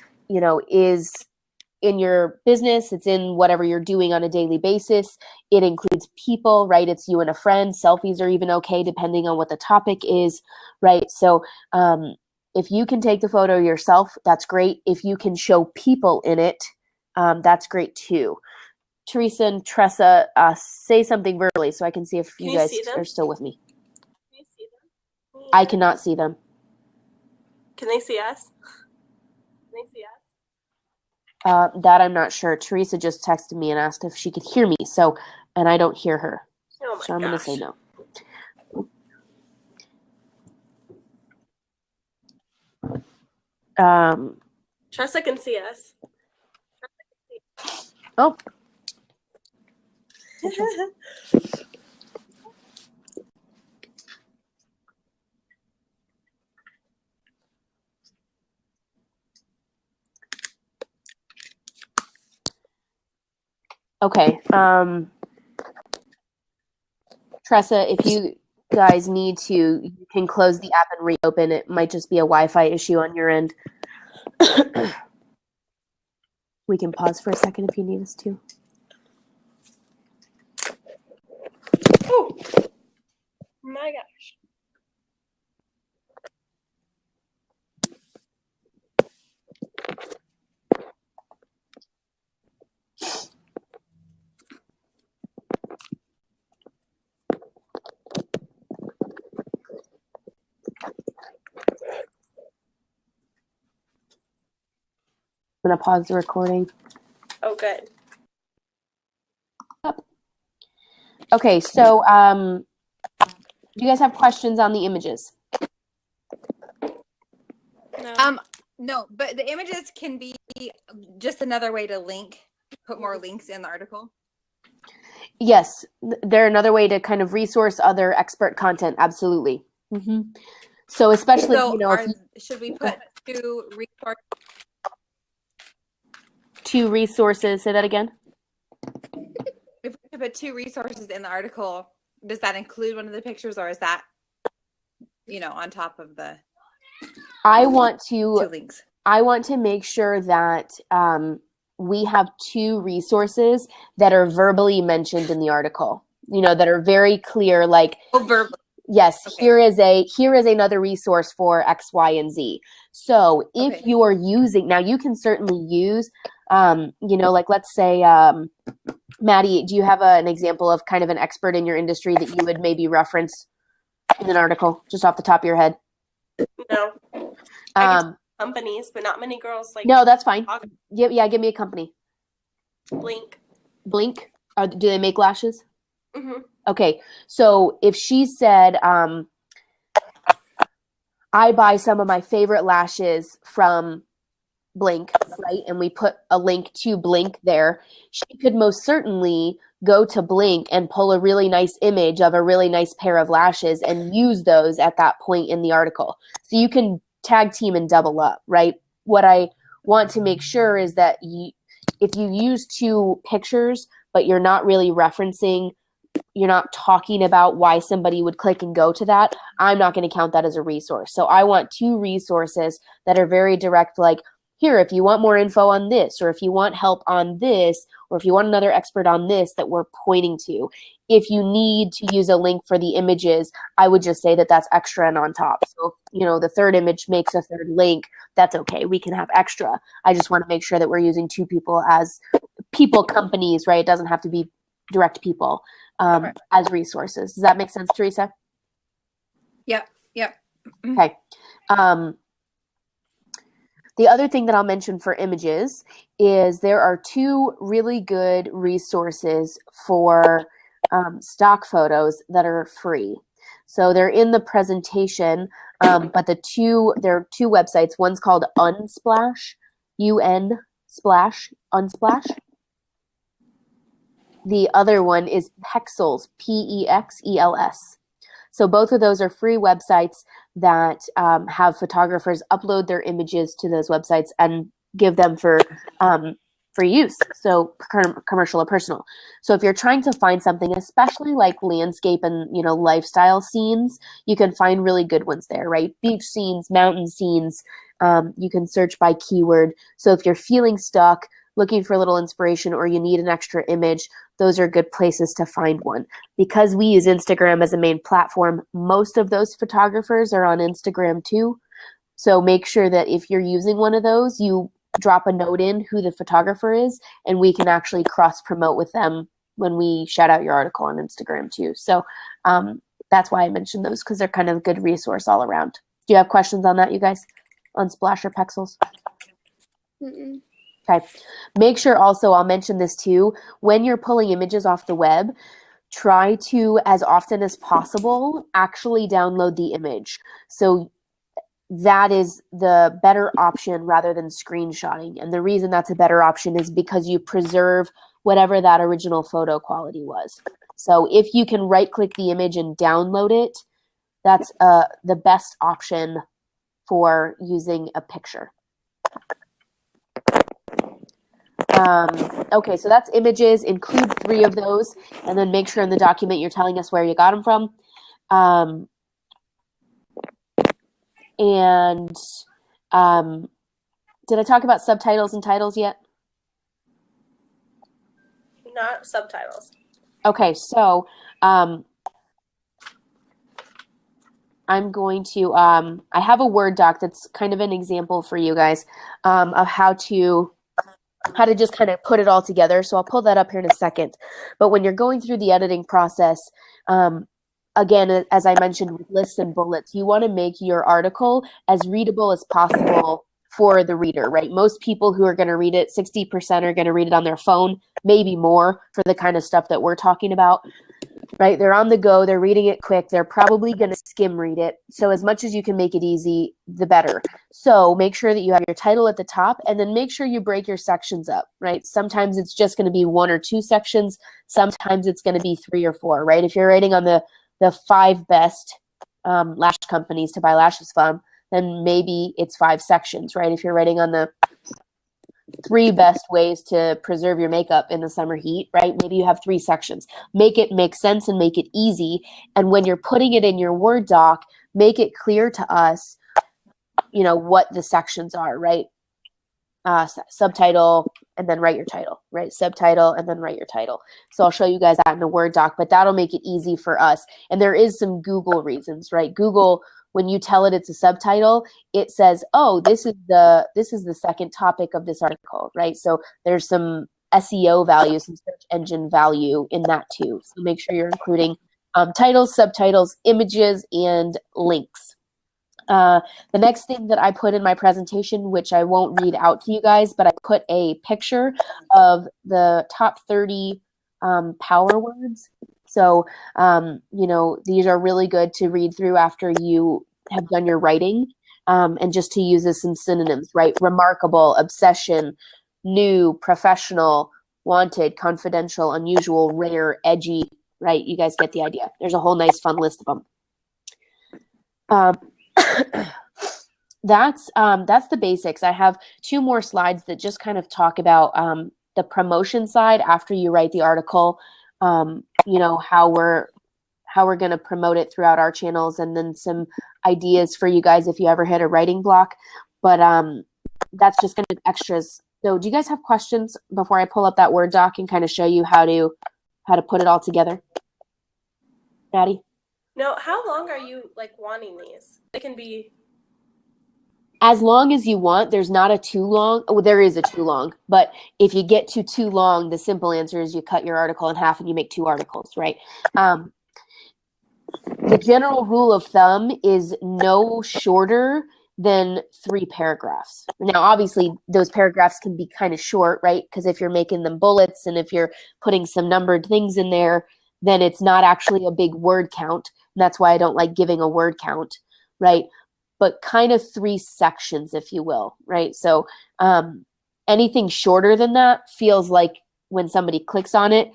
is in your business, it's in whatever you're doing on a daily basis. It includes people, right? It's you and a friend. Selfies are even okay, depending on what the topic is, right? So if you can take the photo yourself, that's great. If you can show people in it, that's great too. Teresa and Tressa, say something verbally so I can see if you guys are still with me. Can you see them? I cannot see them. Can they see us? Can they see us? That I'm not sure. Teresa just texted me and asked if she could hear me. So, and I don't hear her. Oh my so I'm going to say no. Tressa can see us. Oh. Okay. Tressa, if you guys need to, you can close the app and reopen. It might just be a Wi-Fi issue on your end. We can pause for a second if you need us to. Oh my gosh. I'm going to pause the recording. Oh, good. Okay, so do you guys have questions on the images? No. No, but the images can be just another way to put more links in the article. Yes, they're another way to kind of resource other expert content. Absolutely. Mm-hmm. So especially, should we put two resources? Say that again. If we put two resources in the article, does that include one of the pictures, or is that, on top of the I want two links? I want to make sure that we have two resources that are verbally mentioned in the article, that are very clear, like, verbally. Yes, okay. here is another resource for X, Y, and Z. So if you are using, now you can certainly use, like let's say, Maddie, do you have an example of kind of an expert in your industry that you would maybe reference in an article just off the top of your head? No. Companies, but not many girls like. No, that's fine. Give me a company. Blink. Blink? Do they make lashes? Mm-hmm. Okay, so if she said, I buy some of my favorite lashes from Blink, right? And we put a link to Blink there. She could most certainly go to Blink and pull a really nice image of a really nice pair of lashes and use those at that point in the article. So you can tag team and double up, right? What I want to make sure is that if you use 2 pictures, but you're not really referencing, you're not talking about why somebody would click and go to that, I'm not going to count that as a resource. So I want 2 resources that are very direct, like, here, if you want more info on this, or if you want help on this, or if you want another expert on this, that we're pointing to. If you need to use a link for the images, I would just say that that's extra and on top. So, the 3rd image makes a 3rd link, that's okay. We can have extra. I just want to make sure that we're using 2 people as people companies, right? It doesn't have to be direct people as resources. Does that make sense, Teresa? Yep. Okay. The other thing that I'll mention for images is there are 2 really good resources for stock photos that are free. So they're in the presentation, but there are 2 websites. One's called Unsplash, Unsplash. The other one is Pexels, Pexels. So both of those are free websites that have photographers upload their images to those websites and give them for use, so commercial or personal. So if you're trying to find something, especially like landscape and lifestyle scenes, you can find really good ones there, right? Beach scenes, mountain scenes. You can search by keyword. So if you're feeling stuck, looking for a little inspiration, or you need an extra image, those are good places to find one. Because we use Instagram as a main platform, most of those photographers are on Instagram too. So make sure that if you're using one of those, you drop a note in who the photographer is, and we can actually cross-promote with them when we shout out your article on Instagram too. So that's why I mentioned those, because they're kind of a good resource all around. Do you have questions on that, you guys? On Splash or Pexels? Mm-mm. Okay. Make sure also, I'll mention this too, when you're pulling images off the web, try to, as often as possible, actually download the image. So that is the better option rather than screenshotting. And the reason that's a better option is because you preserve whatever that original photo quality was. So if you can right-click the image and download it, that's the best option for using a picture. Okay, so that's images. Include 3 of those, and then make sure in the document you're telling us where you got them from. Did I talk about subtitles and titles yet? Not subtitles. Okay, so I'm going to, I have a Word doc that's kind of an example for you guys of how to just kind of put it all together. So I'll pull that up here in a second. But when you're going through the editing process, again, as I mentioned, with lists and bullets, you want to make your article as readable as possible for the reader, right? Most people who are going to read it, 60% are going to read it on their phone, maybe more for the kind of stuff that we're talking about, right? They're on the go, they're reading it quick, they're probably going to skim read it. So as much as you can make it easy, the better. So make sure that you have your title at the top, and then make sure you break your sections up, right? Sometimes it's just going to be 1 or 2 sections. Sometimes it's going to be 3 or 4, right? If you're writing on the 5 best lash companies to buy lashes from, then maybe it's 5 sections, right? If you're writing on the 3 best ways to preserve your makeup in the summer heat, right? Maybe you have 3 sections. Make it make sense and make it easy. And when you're putting it in your Word doc, make it clear to us, what the sections are, right? Subtitle, and then write your title, right? Subtitle, and then write your title. So I'll show you guys that in a Word doc, but that'll make it easy for us. And there is some Google reasons, right? Google, when you tell it it's a subtitle, it says, oh, this is the second topic of this article, right? So there's some SEO value, some search engine value in that too. So make sure you're including titles, subtitles, images, and links. The next thing that I put in my presentation, which I won't read out to you guys, but I put a picture of the top 30 power words. So, these are really good to read through after you have done your writing, and just to use as some synonyms, right? Remarkable, obsession, new, professional, wanted, confidential, unusual, rare, edgy, right? You guys get the idea. There's a whole nice fun list of them. That's the basics. I have 2 more slides that just kind of talk about the promotion side after you write the article, you know, how we're going to promote it throughout our channels, and then some ideas for you guys if you ever hit a writing block. But that's just kind of extras. So do you guys have questions before I pull up that Word doc and kind of show you how to put it all together? Maddie? No, how long are you like wanting these? They can be As long as you want. There's not a too long. Oh, there is a too long. But if you get to too long, the simple answer is you cut your article in half and you make 2 articles, right? The general rule of thumb is no shorter than 3 paragraphs. Now, obviously, those paragraphs can be kind of short, right? Because if you're making them bullets and if you're putting some numbered things in there, then it's not actually a big word count. And that's why I don't like giving a word count, right? But kind of 3 sections, if you will, right? So anything shorter than that feels like when somebody clicks on it,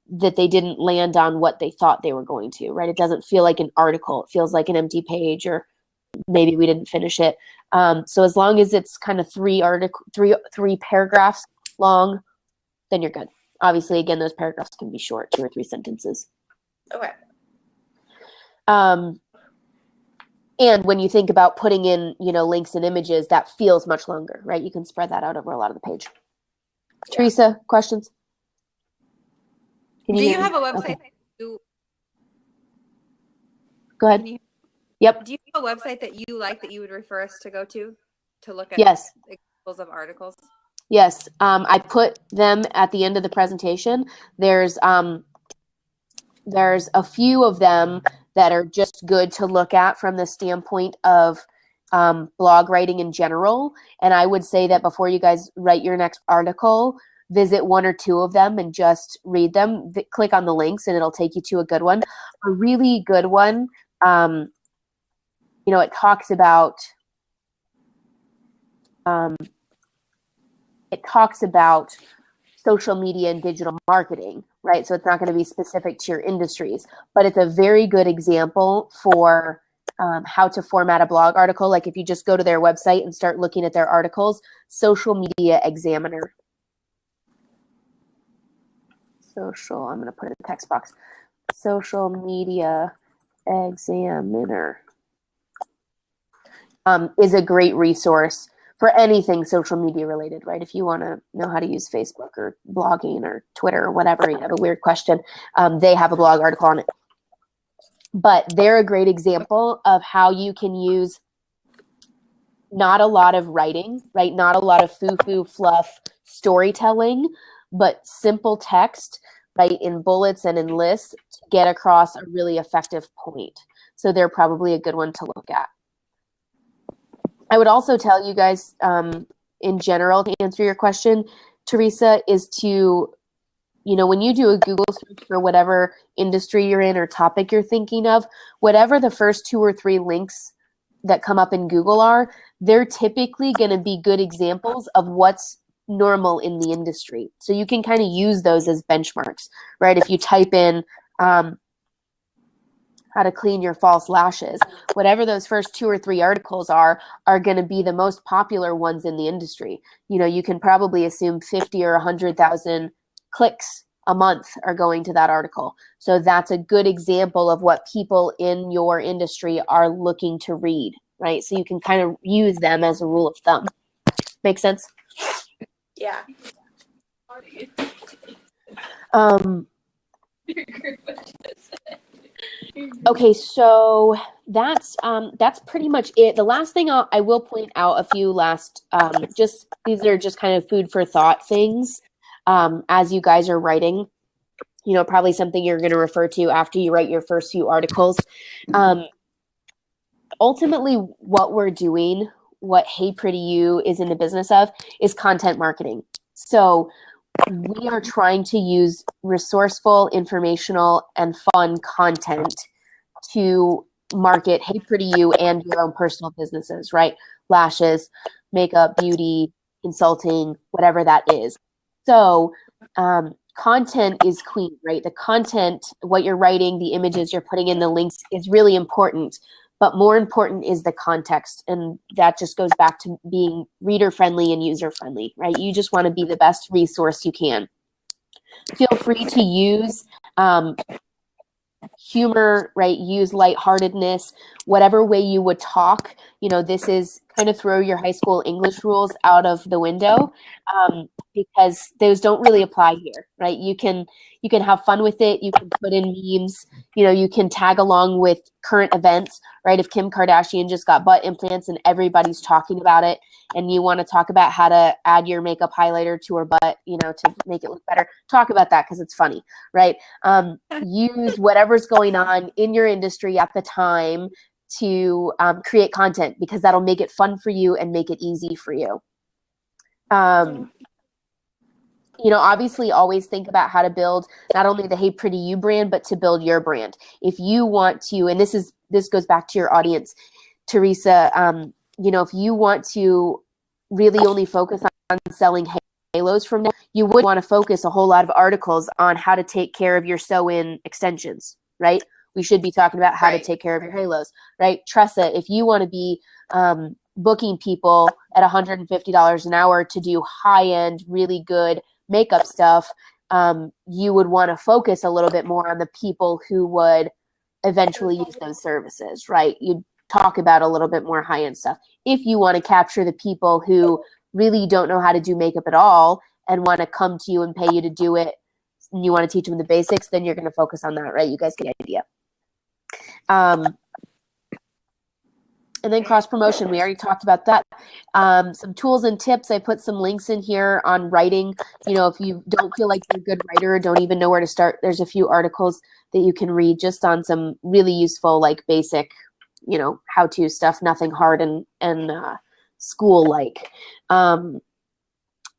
that they didn't land on what they thought they were going to, right? It doesn't feel like an article. It feels like an empty page, or maybe we didn't finish it. So as long as it's kind of 3 paragraphs long, then you're good. Obviously, again, those paragraphs can be short, 2 or 3 sentences. okay. And when you think about putting in, you know, links and images, that feels much longer, right? You can spread that out over a lot of the page. Yeah. Teresa, questions? Do you have a website? Okay. That you, Go ahead. Yep. Do you have a website that you like that you would refer us to go to look at Yes. examples of articles? Yes. I put them at the end of the presentation. There's a few of them that are just good to look at from the standpoint of blog writing in general. And I would say that before you guys write your next article, visit 1 or 2 of them and just read them. Click on the links and it'll take you to a good one. A really good one, you know, it talks about social media and digital marketing, right? So it's not going to be specific to your industries, but it's a very good example for how to format a blog article. Like if you just go to their website and start looking at their articles, Social Media Examiner. I'm going to put it in the text box. Social Media Examiner is a great resource for anything social media related, right? If you want to know how to use Facebook or blogging or Twitter or whatever, you have a weird question, they have a blog article on it. But they're a great example of how you can use not a lot of writing, right? Not a lot of foo-foo fluff storytelling, but simple text, right, in bullets and in lists to get across a really effective point. So they're probably a good one to look at. I would also tell you guys, in general, to answer your question, Teresa, is to, you know, when you do a Google search for whatever industry you're in or topic you're thinking of, whatever the first 2 or 3 links that come up in Google are, they're typically going to be good examples of what's normal in the industry. So you can kind of use those as benchmarks, right? If you type in how to clean your false lashes, whatever those first 2 or 3 articles are going to be the most popular ones in the industry. You know, you can probably assume 50 or 100,000 clicks a month are going to that article. So that's a good example of what people in your industry are looking to read, right? So you can kind of use them as a rule of thumb. Make sense? Yeah. Okay, so that's pretty much it. The last thing I will point out, a few last, just these are just kind of food for thought things as you guys are writing. You know, probably something you're going to refer to after you write your first few articles. Ultimately, what we're doing, what Hey Pretty You is in the business of, is content marketing. So we are trying to use resourceful, informational, and fun content to market Hey Pretty You and your own personal businesses, right? Lashes, makeup, beauty, consulting, whatever that is. So content is queen, right? The content, what you're writing, the images you're putting in, the links is really important. But more important is the context. And that just goes back to being reader friendly and user friendly, right? You just want to be the best resource you can. Feel free to use humor, right? Use lightheartedness, whatever way you would talk. You know, this is kind of throw your high school English rules out of the window, because those don't really apply here, right? You can have fun with it. You can put in memes. You know, you can tag along with current events, right? If Kim Kardashian just got butt implants and everybody's talking about it, and you want to talk about how to add your makeup highlighter to her butt, you know, to make it look better, talk about that because it's funny, right? Use whatever's going on in your industry at the time to create content, because that'll make it fun for you and make it easy for you. You know, obviously always think about how to build not only the Hey Pretty You brand, but to build your brand. If you want to, and this goes back to your audience, Teresa, you know, if you want to really only focus on selling halos from now, you would want to focus a whole lot of articles on how to take care of your sew-in extensions, right? We should be talking about how to take care of your halos, right? Tressa, if you want to be booking people at $150 an hour to do high-end, really good makeup stuff, you would want to focus a little bit more on the people who would eventually use those services, right? You'd talk about a little bit more high-end stuff. If you want to capture the people who really don't know how to do makeup at all and want to come to you and pay you to do it, and you want to teach them the basics, then you're going to focus on that, right? You guys get the idea. And then cross-promotion, we already talked about that. Some tools and tips, I put some links in here on writing. You know, if you don't feel like you're a good writer or don't even know where to start, there's a few articles that you can read just on some really useful, like basic, you know, how-to stuff, nothing hard and school-like. And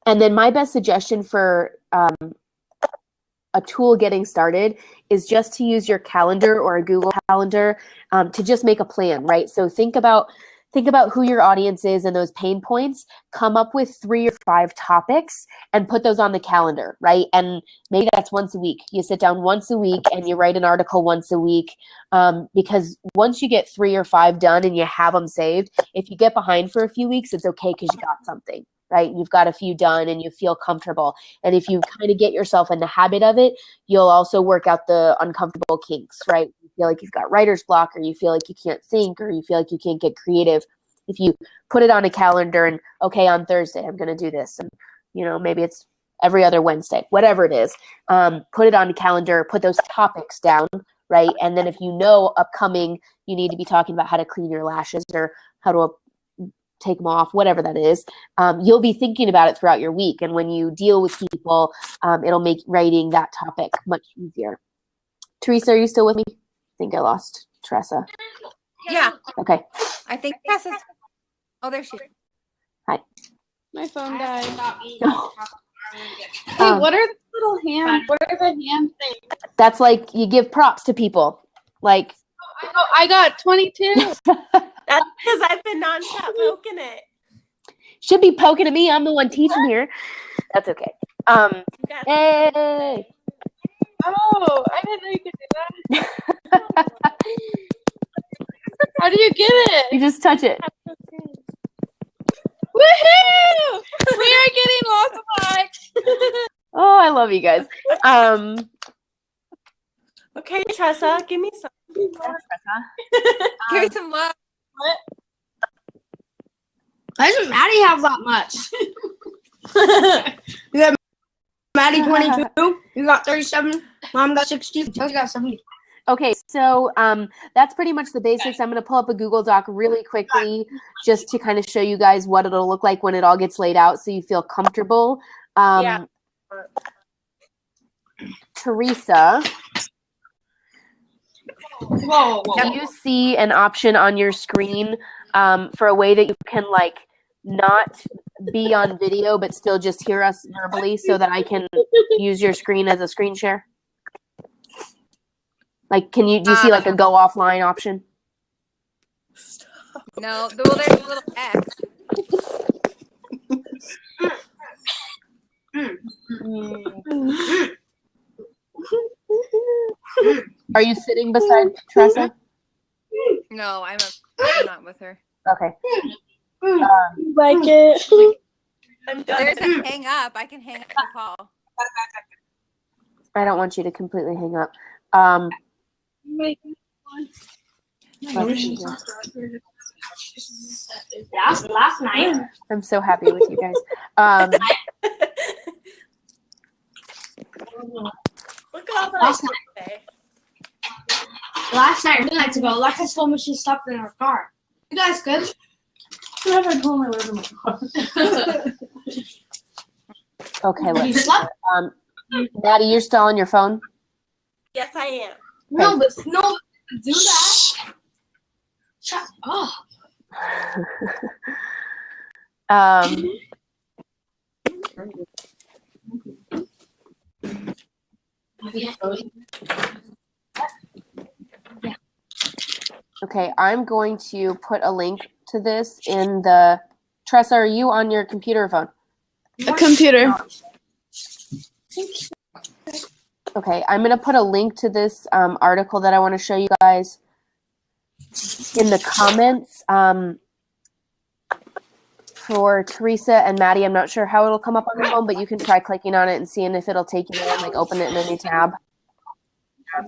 then my best suggestion for a tool getting started is just to use your calendar or a Google Calendar to just make a plan, right? So think about who your audience is and those pain points, come up with 3 or 5 topics and put those on the calendar, right? And maybe that's once a week. You sit down once a week and you write an article once a week, because once you get 3 or 5 done and you have them saved, if you get behind for a few weeks, it's okay because you got something, right? You've got a few done and you feel comfortable. And if you kind of get yourself in the habit of it, you'll also work out the uncomfortable kinks, right? You feel like you've got writer's block, or you feel like you can't think, or you feel like you can't get creative. If you put it on a calendar and, okay, on Thursday, I'm going to do this. And, you know, maybe it's every other Wednesday, whatever it is, put it on a calendar, put those topics down, right? And then if you know upcoming, you need to be talking about how to clean your lashes or how to take them off, whatever that is, you'll be thinking about it throughout your week. And when you deal with people, it'll make writing that topic much easier. Teresa, are you still with me? I think I lost Tressa. Yeah. Okay. I think Tressa's. Oh, there she is. Hi. My phone died. Oh. Hey, what are the little hand? What are the hand things? That's like you give props to people. Like, I got 22. That's because I've been nonstop poking it. should be poking at me. I'm the one teaching here. That's okay. Hey. Oh, I didn't know you could do that. How do you get it? You just touch it. Woohoo! We are getting lots of likes. Oh, I love you guys. Okay, Tressa, give me some. Give me some love. Why doesn't Maddie have that much? You got Maddie 22. You got 37. Mom got 60. Joe's got 70. Okay, so that's pretty much the basics. I'm going to pull up a Google Doc really quickly just to kind of show you guys what it'll look like when it all gets laid out so you feel comfortable. Yeah. Teresa, Whoa. do you see an option on your screen for a way that you can like not be on video but still just hear us verbally so that I can use your screen as a screen share? Like, do you see like a go offline option? No, well, there's a little X. Are you sitting beside Tressa? No, I'm not with her. Okay. Like it. I'm done. There's a hang up. I can hang up the call. I don't want you to completely hang up. Last night. I'm so happy with you guys. Look at all the Last today. Last night, 2 nights ago, Alexis told me she stopped in her car. You guys good? Never told me where in my car. Okay, You let's. slept? Maddie, you're still on your phone? Yes, I am. No, but no, do that. Shut up. Okay, I'm going to put a link to this in the. Tressa, are you on your computer or phone? A computer. Okay, I'm going to put a link to this article that I want to show you guys in the comments. For Teresa and Maddie, I'm not sure how it'll come up on the phone, but you can try clicking on it and seeing if it'll take you there and like open it in a new tab.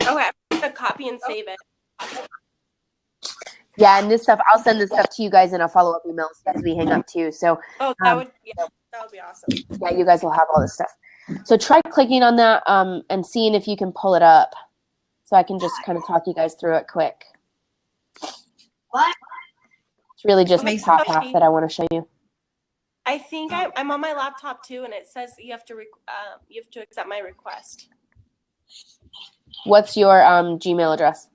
Okay, I'm gonna copy and save it. Yeah, and this stuff, I'll send this stuff to you guys in a follow-up email as we hang up too. So Oh, that would be awesome. yeah, you guys will have all this stuff. So try clicking on that and seeing if you can pull it up so I can just kind of talk you guys through it quick. What? It's really just the top half that I want to show you. I think I'm on my laptop too, and it says you have to accept my request. What's your Gmail address?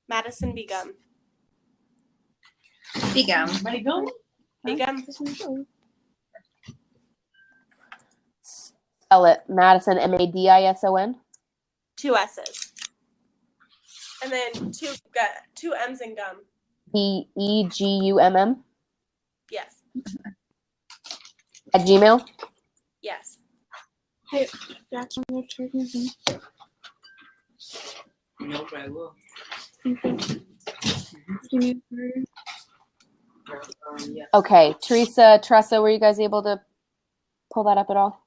Madison Begum. Begum. Ready, go? Begum. Spell it. Madison, Madison. 2 S's. And then two M's in gum. Begumm Yes. at Gmail. Yes. Hey, Jackson, you're taking me. No, but I will. Do you need her? Yeah. Okay, Teresa, Tressa, were you guys able to pull that up at all?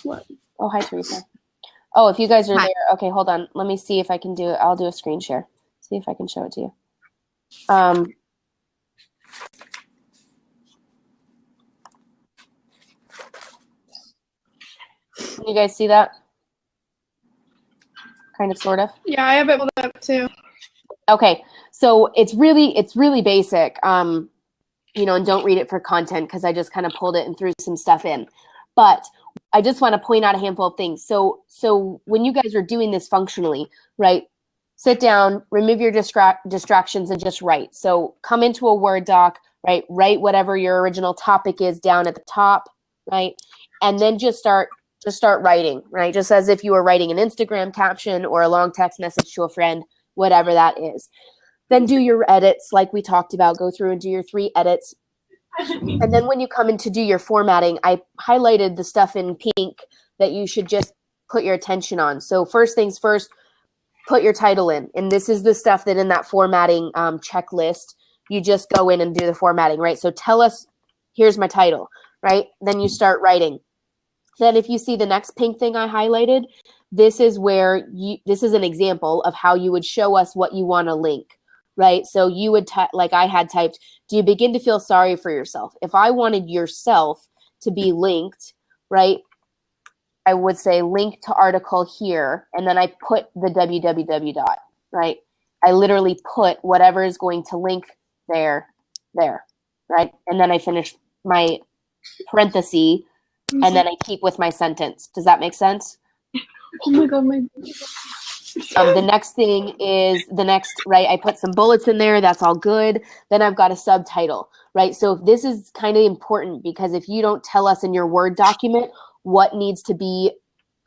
What? Oh, hi, Teresa. Oh, if you guys are Hi. there, okay, hold on. Let me see if I can do it. I'll do a screen share. See if I can show it to you. Can you guys see that? Kind of, sort of. Yeah, I have it pulled up too. Okay, so it's really basic, and don't read it for content because I just kind of pulled it and threw some stuff in. But I just want to point out a handful of things. So when you guys are doing this functionally, right, sit down, remove your distractions, and just write. So come into a Word doc, right, write whatever your original topic is down at the top, right, and then just start writing, right, just as if you were writing an Instagram caption or a long text message to a friend, whatever that is. Then do your edits like we talked about. Go through and do your 3 edits. And then when you come in to do your formatting, I highlighted the stuff in pink that you should just put your attention on. So first things first, put your title in. And this is the stuff that in that formatting checklist, you just go in and do the formatting, right? So tell us, here's my title, right? Then you start writing. Then if you see the next pink thing I highlighted, this is where this is an example of how you would show us what you want to link, right? So you would, like I had typed, do you begin to feel sorry for yourself? If I wanted yourself to be linked, right, I would say link to article here, and then I put the www dot, right? I literally put whatever is going to link there, right? And then I finish my parenthesis, and then I keep with my sentence. Does that make sense? Oh my god, The next thing is right? I put some bullets in there. That's all good. Then I've got a subtitle, right? So this is kind of important because if you don't tell us in your Word document what needs to be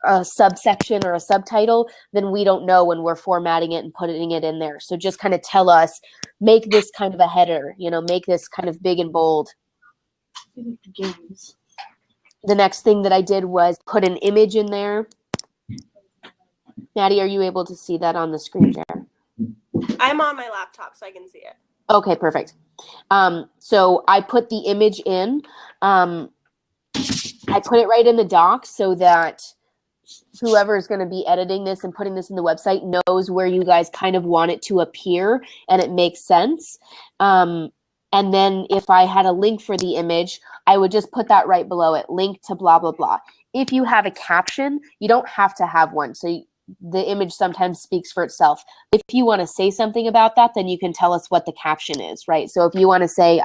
a subsection or a subtitle, then we don't know when we're formatting it and putting it in there. So just kind of tell us, make this kind of a header, make this kind of big and bold. Games. The next thing that I did was put an image in there. Maddie, are you able to see that on the screen share? I'm on my laptop, so I can see it. Okay, perfect. So I put the image in. I put it right in the doc so that whoever is going to be editing this and putting this in the website knows where you guys kind of want it to appear and it makes sense. And then if I had a link for the image, I would just put that right below it, link to blah, blah, blah. If you have a caption, you don't have to have one. So the image sometimes speaks for itself. If you want to say something about that, then you can tell us what the caption is, right? So if you want to say,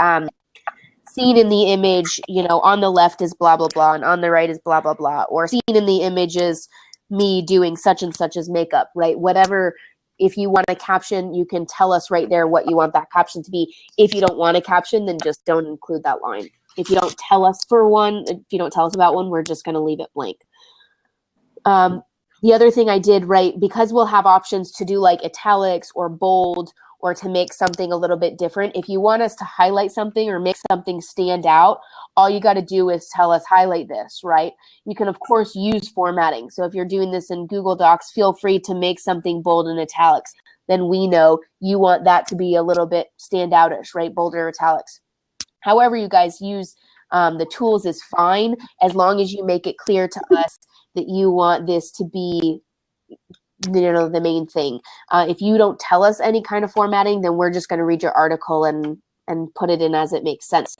seen in the image, on the left is blah, blah, blah, and on the right is blah, blah, blah, or seen in the image is me doing such and such as makeup, right? Whatever. If you want a caption, you can tell us right there what you want that caption to be. If you don't want a caption, then just don't include that line. If you don't tell us for one, if you don't tell us about one, we're just going to leave it blank. The other thing I did, right, because we'll have options to do like italics or bold or to make something a little bit different. If you want us to highlight something or make something stand out, all you got to do is tell us highlight this, right? You can, of course, use formatting. So if you're doing this in Google Docs, feel free to make something bold in italics. Then we know you want that to be a little bit stand outish, right? Bolder italics. However you guys use the tools is fine as long as you make it clear to us that you want this to be the main thing. If you don't tell us any kind of formatting, then we're just going to read your article and put it in as it makes sense.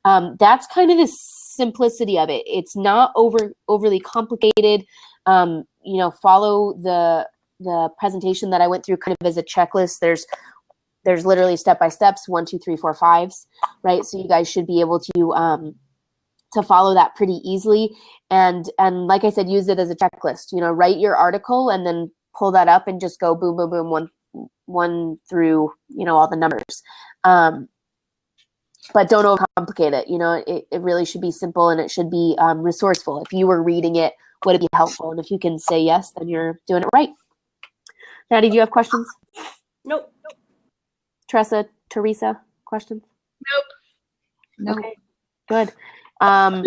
That's kind of the simplicity of it. It's not overly complicated. Follow the presentation that I went through kind of as a checklist. There's literally step-by-steps, 1, 2, 3, 4, 5s, right? So you guys should be able to follow that pretty easily. And like I said, use it as a checklist, write your article and then pull that up and just go boom, boom, boom, one through, all the numbers. But don't overcomplicate it. It really should be simple and it should be resourceful. If you were reading it, would it be helpful? And if you can say yes, then you're doing it right. Maddie, do you have questions? Nope. Tressa, Teresa, questions? Nope. Okay, good. Nope.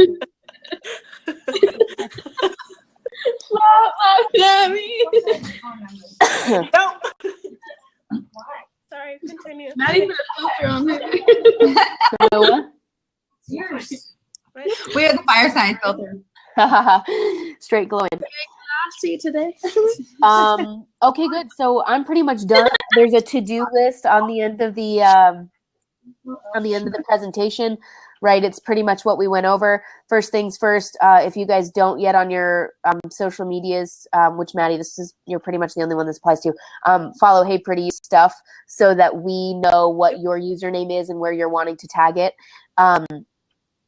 Sorry, continue. Maddie put a filter on there. Noah? It's yours. We have the fireside filter. Straight glowing. See today. Okay, good. So I'm pretty much done. There's a to-do list on the end of the presentation, right? It's pretty much what we went over. First things first, if you guys don't yet on your social medias, which Maddie, you're pretty much the only one this applies to, follow Hey Pretty Stuff so that we know what your username is and where you're wanting to tag it.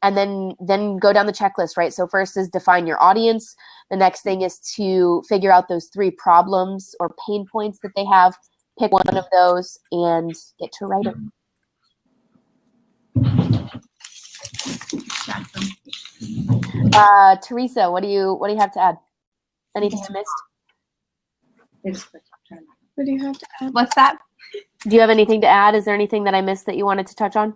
And then go down the checklist, right? So first is define your audience. The next thing is to figure out those 3 problems or pain points that they have. Pick one of those and get to write them. Teresa, what do you have to add? Anything I missed? What do you have to add? What's that? Do you have anything to add? Is there anything that I missed that you wanted to touch on?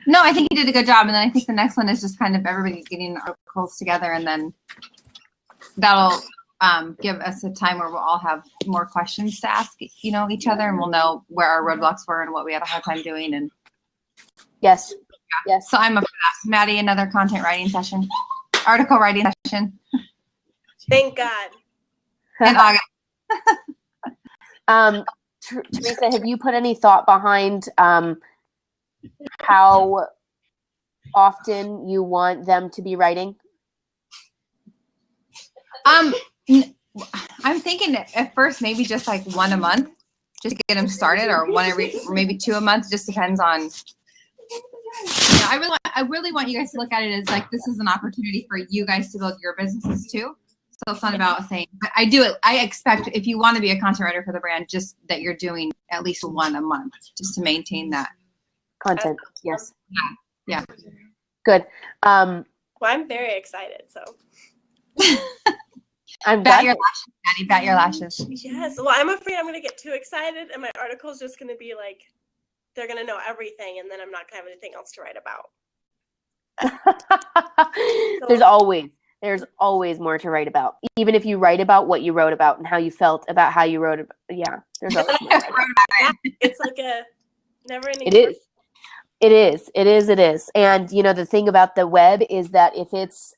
No, I think you did a good job. And then I think the next one is just kind of everybody getting articles together, and then that'll give us a time where we'll all have more questions to ask, each other, and we'll know where our roadblocks were and what we had a hard time doing. And Yes. Yes. so I'm up for that. Maddie, another content writing session, article writing session Thank God. in August. Teresa, have you put any thought behind how often you want them to be writing? I'm thinking at first maybe just like 1 a month, just to get them started, or or maybe 2 a month. Just depends on. I really want you guys to look at it as like this is an opportunity for you guys to build your businesses too. So it's not about saying, but I expect if you want to be a content writer for the brand, just that you're doing at least 1 a month, just to maintain that Content. Yes. Yeah. Good. Well, I'm very excited. So I'm Bat glad. your lashes, Maddie. Bat your lashes. Yes. Well, I'm afraid I'm going to get too excited and my article's just going to be like, they're going to know everything and then I'm not going to have anything else to write about. There's always more to write about. Even if you write about what you wrote about and how you felt about how you wrote about, yeah, there's always more. It's like a never-ending. It is. It is. It is. It is. And you know, the thing about the web is that if it's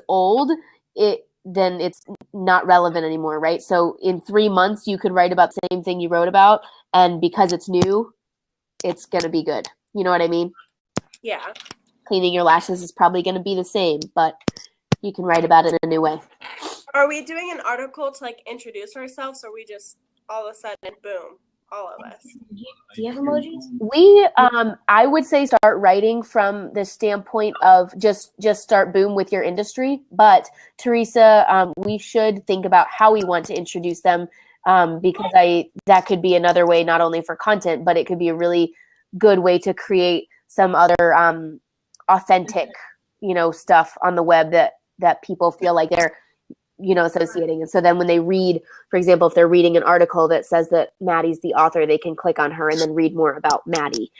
old, then it's not relevant anymore, right? So in 3 months, you could write about the same thing you wrote about, and because it's new, it's gonna be good. You know what I mean? Yeah. Cleaning your lashes is probably gonna be the same, but you can write about it in a new way. Are we doing an article to like introduce ourselves, or are we just all of a sudden, boom, all of us? Do you have emojis? I would say start writing from the standpoint of just start boom with your industry. But Teresa, we should think about how we want to introduce them, because that could be another way, not only for content, but it could be a really good way to create some other authentic, stuff on the web that people feel like they're, associating. And so then when they read, for example, if they're reading an article that says that Maddie's the author, they can click on her and then read more about Maddie.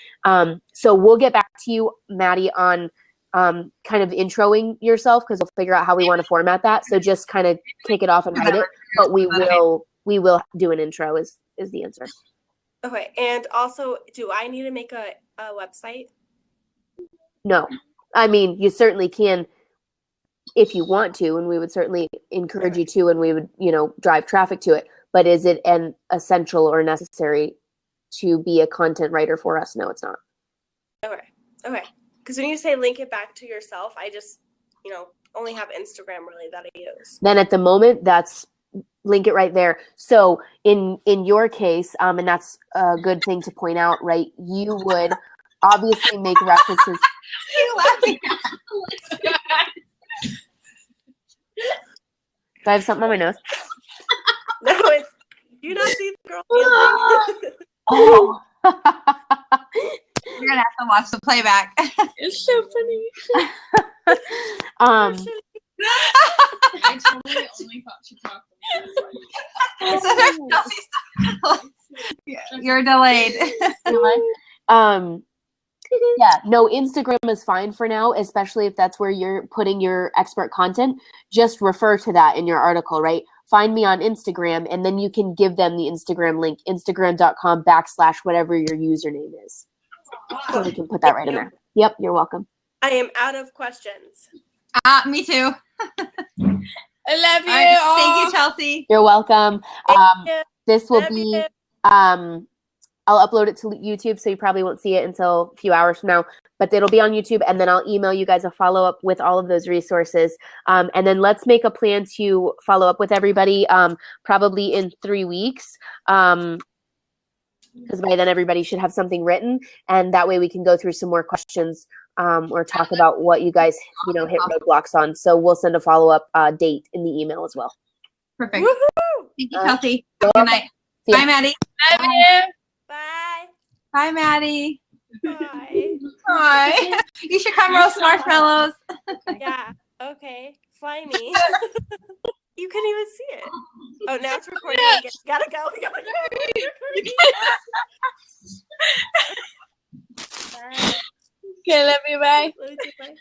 So we'll get back to you, Maddie, on kind of introing yourself, because we'll figure out how we want to format that. So just kind of kick it off and write it, but we will do an intro is the answer. Okay, and also, do I need to make a website? No, I mean, you certainly can if you want to, and we would certainly encourage you to, and we would, drive traffic to it. But is it an essential or necessary to be a content writer for us? No, it's not. Okay. Because when you say link it back to yourself, I just, only have Instagram really that I use. Then at the moment, that's link it right there. So in your case, and that's a good thing to point out, right? You would obviously make references. You laughing at? Do I have something on my nose? No, it's, do you not see the girl dancing? Oh. You're gonna have to watch the playback. It's so funny. Oh, I totally only thought she talked. You're delayed. Yeah, no, Instagram is fine for now, especially if that's where you're putting your expert content. Just refer to that in your article, right? Find me on Instagram, and then you can give them the Instagram link, instagram.com/whatever your username is. So we can put that right in there. Yep, you're welcome. I am out of questions. Me too. I love you. All right, thank you, Chelsea. You're welcome. Thank you. This will Love be, you. I'll upload it to YouTube, so you probably won't see it until a few hours from now, but it'll be on YouTube, and then I'll email you guys a follow-up with all of those resources. And then let's make a plan to follow up with everybody probably in 3 weeks, because by then everybody should have something written, and that way we can go through some more questions or talk about what you guys, hit roadblocks on. So we'll send a follow-up date in the email as well. Perfect. Woohoo! Thank you, Chelsea. Good night. See ya. Bye, Maddie. Love you. Bye. Bye, Maddie. Bye. Bye. You should come roast marshmallows. Yeah. Okay. Fly me. You couldn't even see it. Oh, now it's recording again. Gotta go. Bye. Okay, love you. Bye. Love you too, bye.